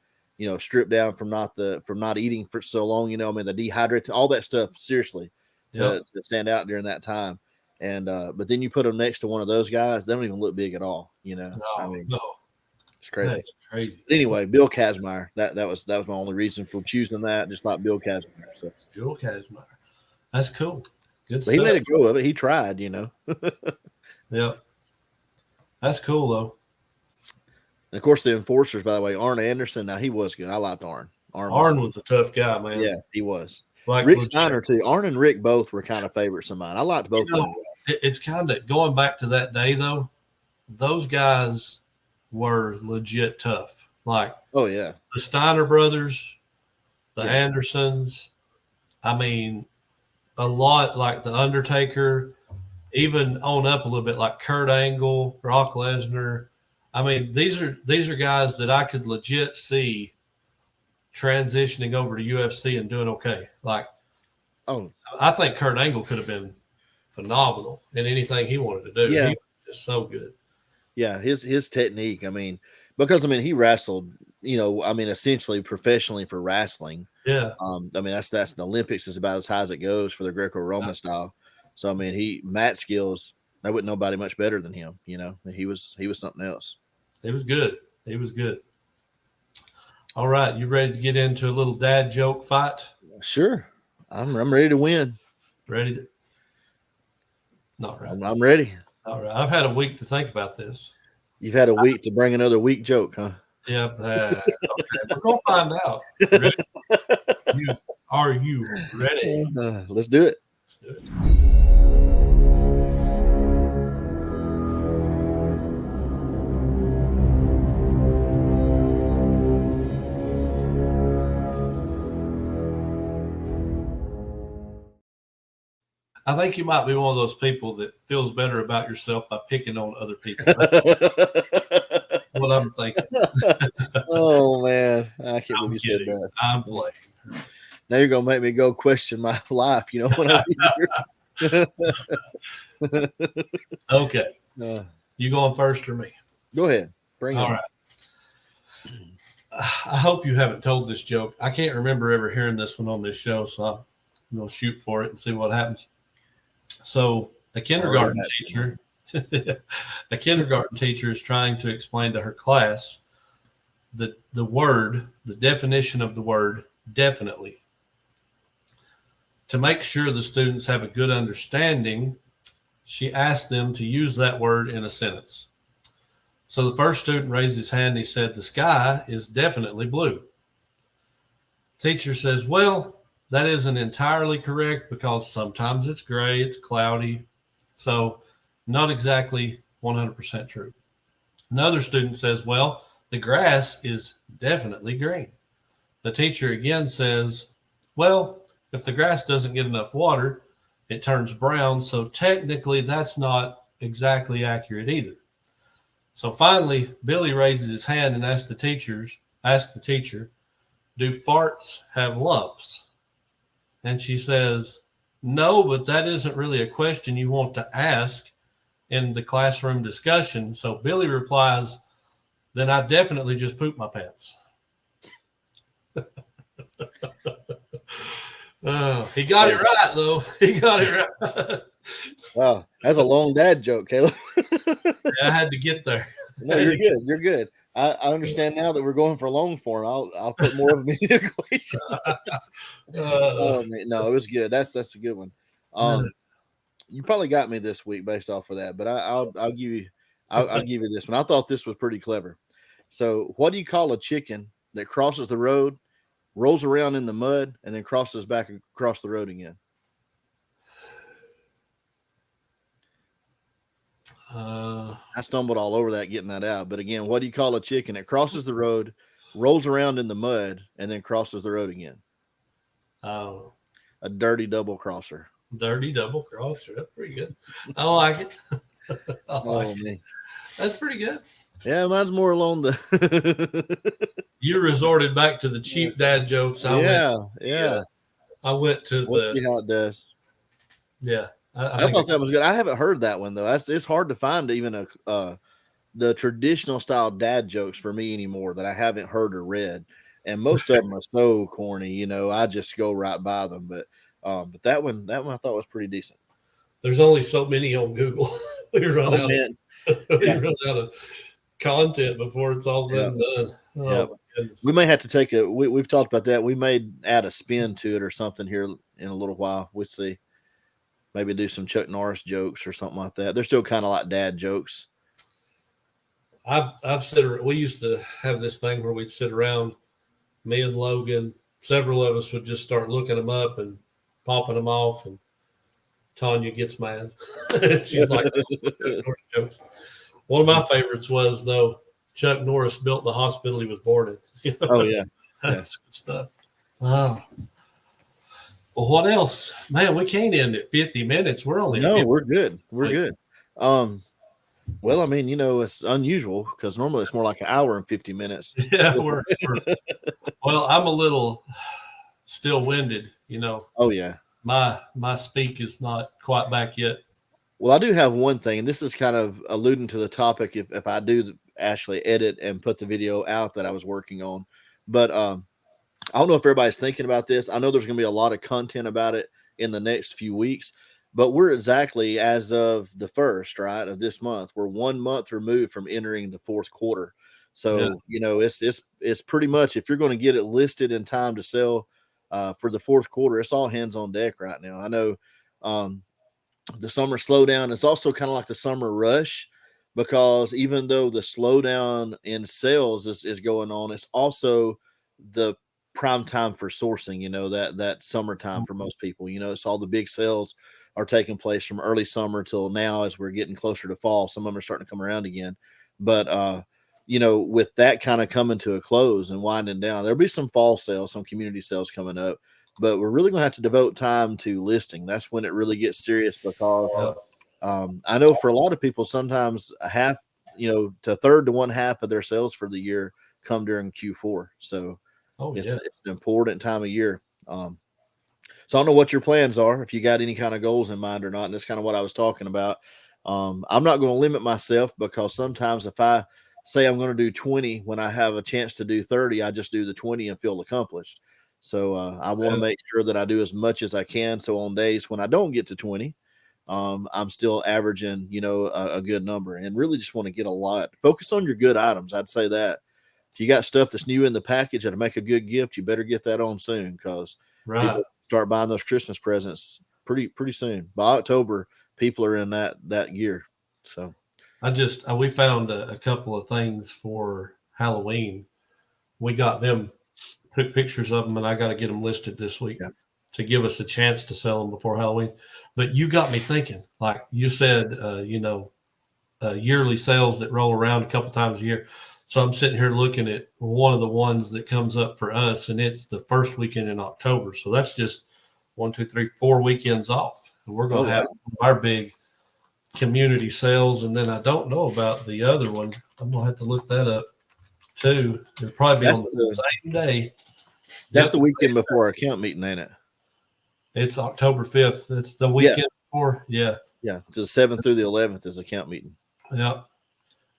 stripped down from not eating for so long, the dehydrate, all that stuff, seriously, to stand out during that time. And but then you put them next to one of those guys, they don't even look big at all, No. It's crazy. That's crazy. But anyway, Bill Kazmaier. That was my only reason for choosing that. Just like Bill Kazmaier. So Bill Kazmaier. That's cool. Good stuff. He made a go of it. He tried, Yeah. That's cool though. And of course, the Enforcers, by the way, Arn Anderson. Now he was good. I liked Arn. Arn was a tough guy, man. Yeah, he was. Like Rick Steiner too. Arn and Rick both were kind of favorites of mine. I liked both of them. It's kind of going back to that day though. Those guys were legit tough. Like, oh yeah, the Steiner brothers, the Andersons. I mean, a lot like the Undertaker, even on up a little bit like Kurt Angle, Brock Lesnar. I mean, these are guys that I could legit see transitioning over to UFC and doing okay. Like, I think Kurt Angle could have been phenomenal in anything he wanted to do. Yeah. He was just so good. Yeah, his technique. I mean, because he wrestled, essentially professionally for wrestling. Yeah. I mean, that's the Olympics is about as high as it goes for the Greco-Roman style. So I mean, mat skills, there wasn't nobody much better than him. He was something else. He was good. He was good. All right, you ready to get into a little dad joke fight? Sure, I'm ready to win. Ready to? Not right. I'm ready. All right, I've had a week to think about this. You've had a week to bring another weak joke, huh? Yep. Okay, we're gonna find out. Are you ready? Let's do it. Let's do it. I think you might be one of those people that feels better about yourself by picking on other people. What I'm thinking. Oh man, I can't believe you said that. I'm playing. Now you're gonna make me go question my life. When I Okay. You going first or me? Go ahead. Bring it. All right. I hope you haven't told this joke. I can't remember ever hearing this one on this show, so I'm going to shoot for it and see what happens. So a kindergarten teacher is trying to explain to her class the definition of the word definitely. To make sure the students have a good understanding, she asked them to use that word in a sentence. So the first student raised his hand and he said, "The sky is definitely blue." Teacher says, "Well, that isn't entirely correct because sometimes it's gray, it's cloudy. So not exactly 100% true." Another student says, "Well, the grass is definitely green." The teacher again says, "Well, if the grass doesn't get enough water, it turns brown. So technically that's not exactly accurate either." So finally, Billy raises his hand and asks the teacher, "Do farts have lumps?" And she says, "No, but that isn't really a question you want to ask in the classroom discussion." So Billy replies, "Then I definitely just pooped my pants." He got it right, though. He got it right. Wow, that's a long dad joke, Caleb. I had to get there. No, you're good. You're good. I understand now that we're going for long form. I'll put more of them in the equation. Oh man, no, it was good. That's a good one. You probably got me this week based off of that, but I'll give you this one. I thought this was pretty clever. So, what do you call a chicken that crosses the road, rolls around in the mud, and then crosses back across the road again? I stumbled all over that getting that out. But again, what do you call a chicken that crosses the road, rolls around in the mud, and then crosses the road again? Oh, a dirty double crosser. Dirty double crosser. That's pretty good. I like it. Man. That's pretty good. Yeah, mine's more along the. You resorted back to the cheap dad jokes. I went to Let's see how it does. Yeah. I thought that was good. I haven't heard that one though. It's hard to find even the traditional style dad jokes for me anymore that I haven't heard or read, and most of them are so corny. I just go right by them. But that one I thought was pretty decent. There's only so many on Google. We run out. We run out of content before it's all said and done. Oh, we may have to take we've talked about that. We may add a spin to it or something here in a little while. We'll see. Maybe do some Chuck Norris jokes or something like that. They're still kind of like dad jokes. I've said we used to have this thing where we'd sit around me and Logan, several of us would just start looking them up and popping them off, and Tanya gets mad. She's like, oh, Chuck Norris jokes. One of my favorites was, though, Chuck Norris built the hospital he was born in. Oh, yeah. That's good stuff. Oh. Well, what else? Man, we can't end at 50 minutes. We're only No, 50. we're good. We're good. Well, I mean, it's unusual because normally it's more like an hour and 50 minutes. Yeah, well, I'm a little still winded, Oh, yeah. My speak is not quite back yet. Well, I do have one thing, and this is kind of alluding to the topic if I do actually edit and put the video out that I was working on. But I don't know if everybody's thinking about this. I know there's going to be a lot of content about it in the next few weeks, but we're exactly as of the 1st, right, of this month. We're 1 month removed from entering the fourth quarter. So, it's pretty much, if you're going to get it listed in time to sell for the fourth quarter, it's all hands on deck right now. I know the summer slowdown is also kind of like the summer rush, because even though the slowdown in sales is going on, it's also the prime time for sourcing, that summertime for most people. It's all the big sales are taking place from early summer till now as we're getting closer to fall. Some of them are starting to come around again. But, with that kind of coming to a close and winding down, there'll be some fall sales, some community sales coming up. But we're really going to have to devote time to listing. That's when it really gets serious, because I know for a lot of people, sometimes a half, to a third to one half of their sales for the year come during Q4. So it's an important time of year. So I don't know what your plans are, if you got any kind of goals in mind or not. And that's kind of what I was talking about. I'm not going to limit myself, because sometimes if I say I'm going to do 20 when I have a chance to do 30, I just do the 20 and feel accomplished. So I want to make sure that I do as much as I can. So on days when I don't get to 20, I'm still averaging, a good number, and really just want to get a lot. Focus on your good items. I'd say that if you got stuff that's new in the package that'll make a good gift, you better get that on soon, because people start buying those Christmas presents pretty soon. By October, people are in that gear. So we found a couple of things for Halloween. We got them, took pictures of them, and I got to get them listed this week to give us a chance to sell them before Halloween. But you got me thinking, like you said, yearly sales that roll around a couple times a year. So I'm sitting here looking at one of the ones that comes up for us, and it's the first weekend in October. So that's just 4 weekends off. And we're going to have our big community sales. And then I don't know about the other one. I'm going to have to look that up too. It'll probably be on the same day. That's the weekend before our account meeting, ain't it? It's October 5th. It's the weekend before. Yeah. Yeah. The 7th through the 11th is account meeting. Yeah.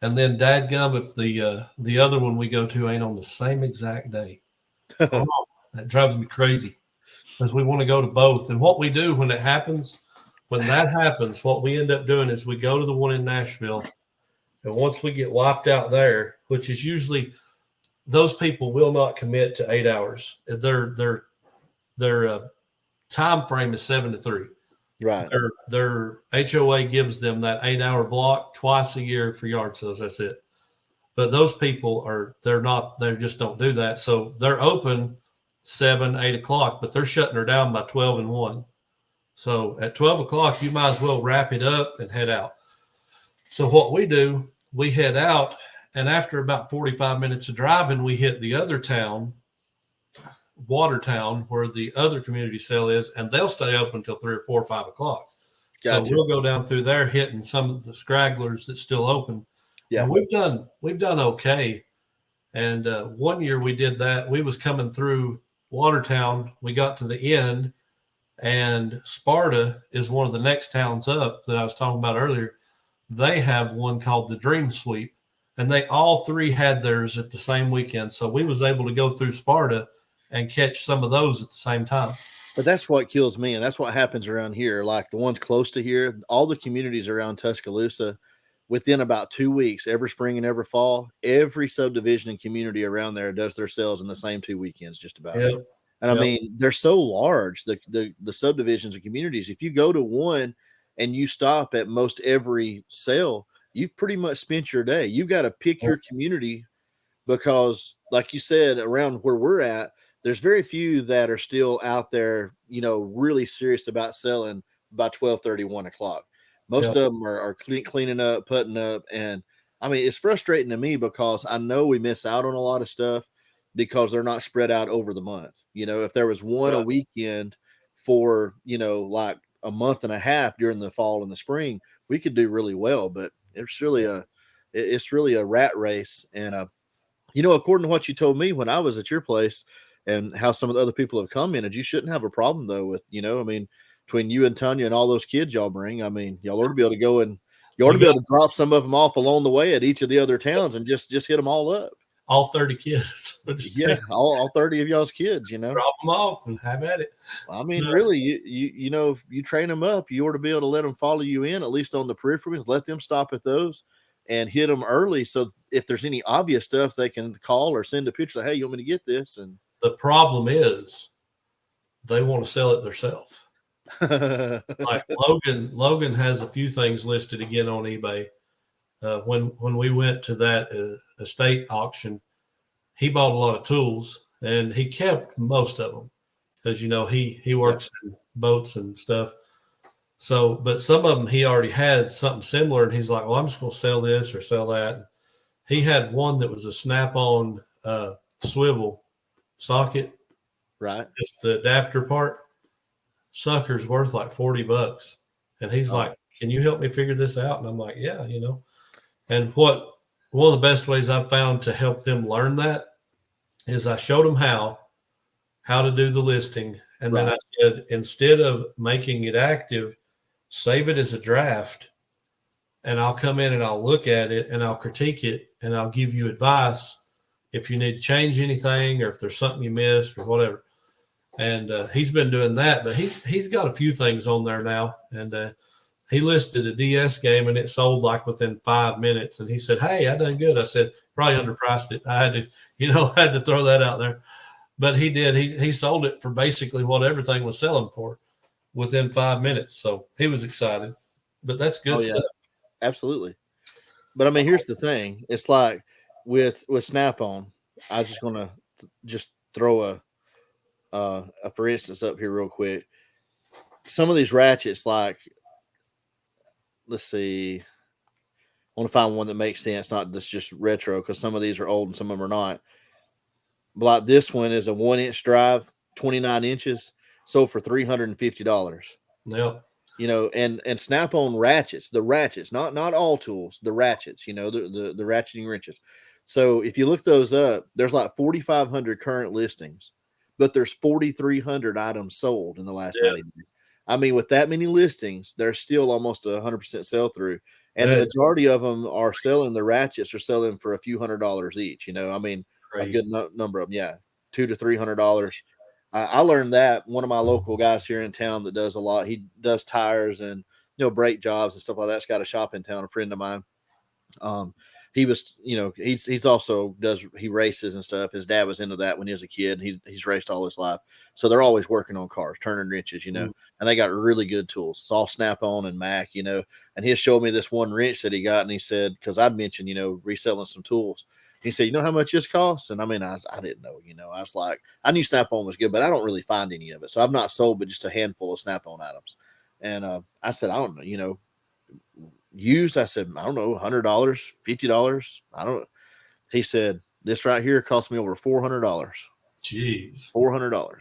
And then dadgum, if the other one we go to ain't on the same exact day. That drives me crazy, because we want to go to both. And what we do when that happens, what we end up doing is we go to the one in Nashville. And once we get wiped out there, which is usually, those people will not commit to 8 hours. Their time frame is 7 to 3. Right. Their HOA gives them that 8-hour block twice a year for yard sales. That's it. But those people they just don't do that. So they're open 7, 8 o'clock, but they're shutting her down by 12 and 1. So at 12 o'clock, you might as well wrap it up and head out. So what we do, we head out, and after about 45 minutes of driving, we hit the other town, Watertown, where the other community sale is, and they'll stay open until 3 or 4 or 5 o'clock. Gotcha. So we'll go down through there, hitting some of the stragglers that's still open. Yeah, and we've done okay. And 1 year we did that. We was coming through Watertown. We got to the end, and Sparta is one of the next towns up that I was talking about earlier. They have one called the Dream Sweep, and they all three had theirs at the same weekend. So we was able to go through Sparta and catch some of those at the same time. But that's what kills me, and that's what happens around here. Like the ones close to here, all the communities around Tuscaloosa, within about 2 weeks, every spring and every fall, every subdivision and community around there does their sales in the same 2 weekends, just about. Yep. And I mean, they're so large, the subdivisions and communities. If you go to one and you stop at most every sale, you've pretty much spent your day. You've got to pick your community because, like you said, around where we're at, there's very few that are still out there, really serious about selling by 12:30, 1 o'clock. Most of them are cleaning up, putting up. And I mean, it's frustrating to me because I know we miss out on a lot of stuff because they're not spread out over the month. If there was one a weekend for, like a month and a half during the fall and the spring, we could do really well. But it's really a rat race. And, according to what you told me when I was at your place and how some of the other people have commented, you shouldn't have a problem though with, between you and Tanya and all those kids y'all bring. I mean, y'all ought to be able to go and you ought to be able to drop some of them off along the way at each of the other towns and just hit them all up. All 30 kids. all 30 of y'all's kids, Drop them off and have at it. I mean, really, you train them up, you ought to be able to let them follow you in, at least on the peripheries, let them stop at those and hit them early. So if there's any obvious stuff, they can call or send a picture. Hey, you want me to get this? And the problem is they want to sell it themselves. Like Logan has a few things listed again on eBay. When we went to that estate auction, he bought a lot of tools and he kept most of them because he works in boats and stuff. So, but some of them he already had something similar, and he's like, "Well, I'm just going to sell this or sell that." He had one that was a snap-on swivel socket, right? Just the adapter part. Sucker's worth like $40, and he's like, "Can you help me figure this out?" And I'm like, "Yeah, And one of the best ways I've found to help them learn that is I showed them how to do the listing, and then I said, instead of making it active, save it as a draft, and I'll come in and I'll look at it and I'll critique it and I'll give you advice if you need to change anything or if there's something you missed or whatever. And he's been doing that, but he's got a few things on there now. And he listed a DS game and it sold like within 5 minutes. And he said, "Hey, I done good." I said, "Probably underpriced it." I had to, had to throw that out there. But he did. He sold it for basically what everything was selling for within 5 minutes. So he was excited. But that's good stuff. Absolutely. But I mean, here's the thing. It's like with Snap-on, I was just going to just throw a for instance up here real quick. Some of these ratchets, like, let's see, I want to find one that makes sense, not that's just retro, because some of these are old and some of them are not. But like this one is a 1-inch drive, 29 inches, sold for $350. Yep. And Snap-on ratchets, the ratchets, not all tools, the ratchets, the ratcheting wrenches. So if you look those up, there's like 4,500 current listings, but there's 4,300 items sold in the last 90 days. I mean, with that many listings, there's still almost 100% sell through. And the majority of them are selling the ratchets are selling for a few $100s each. I mean, crazy. A good number of them. Yeah. $200 to $300. I learned that one of my local guys here in town that does a lot. He does tires and, brake jobs and stuff like that. He's got a shop in town, a friend of mine. He was, he's also he races and stuff. His dad was into that when he was a kid. He's raced all his life. So they're always working on cars, turning wrenches, and they got really good tools. It's all Snap-on and Mac, and he showed me this one wrench that he got. And he said, cause I'd mentioned, reselling some tools. He said, "You know how much this costs?" And I mean, I didn't know, I was like, I knew Snap-on was good, but I don't really find any of it. So I've not sold, but just a handful of Snap-on items. And I said, I don't know, used, I said, I don't know, $100, $50. I don't know. He said, "This right here cost me over $400. Jeez. $400.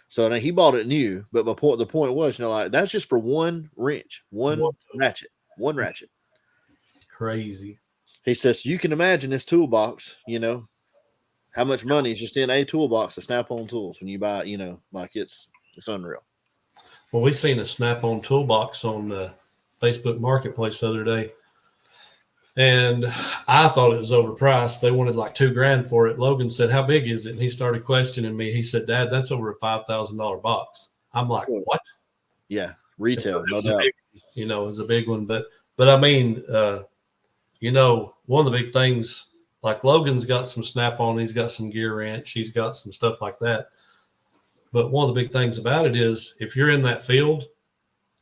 So now he bought it new, but the point was, like, that's just for one wrench, one ratchet. Crazy. He says, you can imagine this toolbox, how much money is just in a toolbox of Snap-on tools when you buy, like it's unreal. Well, we seen a Snap-on toolbox on Facebook Marketplace the other day, and I thought it was overpriced. They wanted like $2,000 for it. Logan said, "How big is it?" And he started questioning me. He said, "Dad, that's over a $5,000 box." I'm like, "What?" Yeah, retail, no doubt. It's a big one, but I mean, one of the big things, like Logan's got some Snap-on, he's got some gear wrench, he's got some stuff like that. But one of the big things about it is if you're in that field,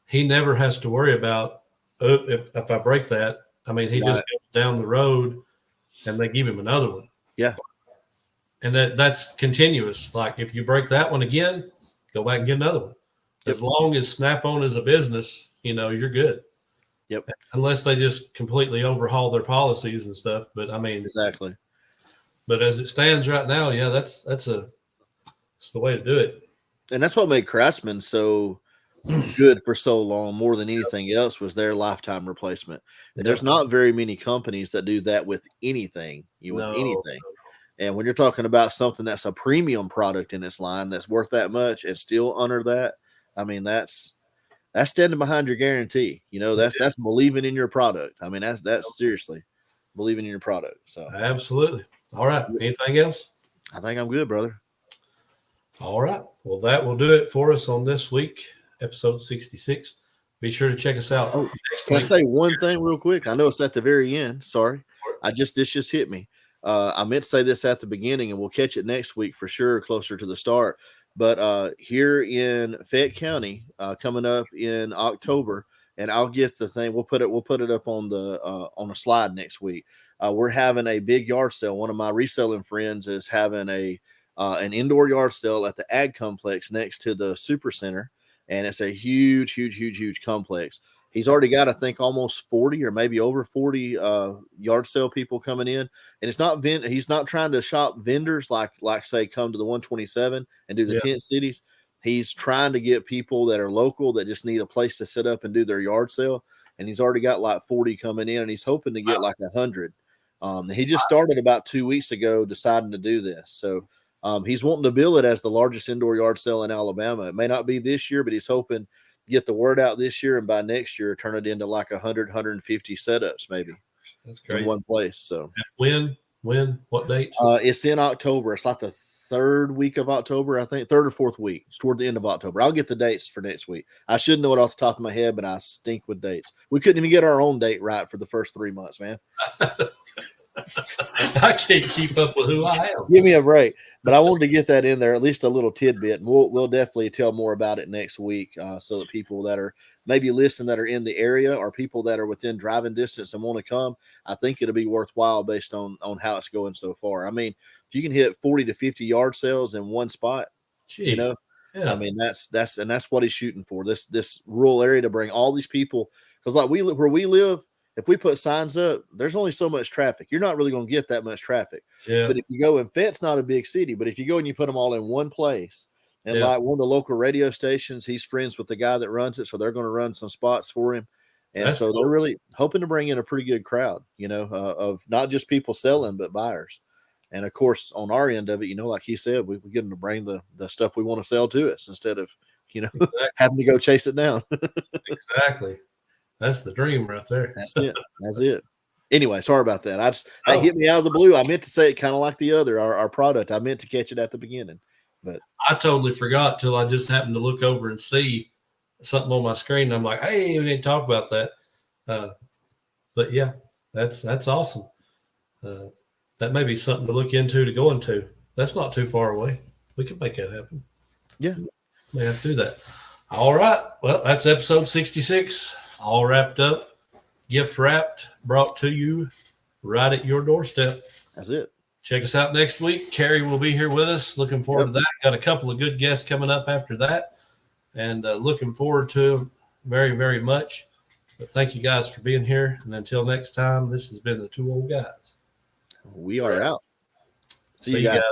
he never has to worry about, if I break that. I mean, he just goes down the road and they give him another one. Yeah. And that's continuous. Like if you break that one again, go back and get another one. As long as Snap-on is a business, you're good. Yep. Unless they just completely overhaul their policies and stuff. But I mean, exactly. But as it stands right now, yeah, that's the way to do it. And that's what made Craftsman so good for so long, more than anything else, was their lifetime replacement. And there's not very many companies that do that with anything, anything. And when you're talking about something that's a premium product in its line that's worth that much and still under that, I mean, that's standing behind your guarantee. That's believing in your product. I mean, that's seriously believing in your product. So absolutely. All right. Anything else? I think I'm good, brother. All right. Well, that will do it for us on this week, episode 66. Be sure to check us out. Can I say one thing real quick? I know it's at the very end. Sorry. This just hit me. I meant to say this at the beginning, and we'll catch it next week for sure, closer to the start. But here in Fayette County, coming up in October, and I'll get the thing. We'll put it up on a slide next week. We're having a big yard sale. One of my reselling friends is having an indoor yard sale at the Ag Complex next to the Super Center, and it's a huge, huge, huge, huge complex. He's already got, I think, almost 40 or maybe over 40 yard sale people coming in. And it's not he's not trying to shop vendors like say come to the 127 and do the tent cities. He's trying to get people that are local that just need a place to set up and do their yard sale. And he's already got like 40 coming in, and he's hoping to get like 100. He just started about 2 weeks ago deciding to do this. So he's wanting to bill it as the largest indoor yard sale in Alabama. It may not be this year, but he's hoping get the word out this year, and by next year turn it into like 150 setups maybe. That's crazy. In one place. So when what date? It's in October. It's like the third week of October, I think, third or fourth week. It's toward the end of October. I'll get the dates for next week. I should know it off the top of my head, but I stink with dates. We couldn't even get our own date right for the first 3 months, man. I can't keep up with who I am. Give me a break. But I wanted to get that in there, at least a little tidbit. And we'll definitely tell more about it next week, so that people that are maybe listening that are in the area, or people that are within driving distance and want to come, I think it'll be worthwhile based on how it's going so far. I mean, if you can hit 40 to 50 yard sales in one spot, Jeez. I mean, that's what he's shooting for. This rural area to bring all these people, because like where we live, if we put signs up, there's only so much traffic. You're not really going to get that much traffic. Yeah. But if you go, and Fayette's not a big city, but if you go and you put them all in one place, and like one of the local radio stations, he's friends with the guy that runs it, so they're going to run some spots for him. And that's so cool. They're really hoping to bring in a pretty good crowd, of not just people selling, but buyers. And of course, on our end of it, like he said, we get them to bring the stuff we want to sell to us instead of, exactly. having to go chase it down. Exactly. That's the dream right there. That's it. Anyway, sorry about that. That hit me out of the blue. I meant to say it kind of like the other, our product. I meant to catch it at the beginning, but I totally forgot till I just happened to look over and see something on my screen. And I'm like, hey, we didn't talk about that. But yeah, that's awesome. That may be something to look into to go into. That's not too far away. We can make that happen. Yeah. May have to do that. All right. Well, that's episode 66. All wrapped up, gift wrapped, brought to you right at your doorstep. That's it. Check us out next week. Carrie will be here with us. Looking forward to that. Got a couple of good guests coming up after that, and looking forward to them very, very much. But thank you guys for being here. And until next time, this has been the Two Old Guys. We are out. See you guys.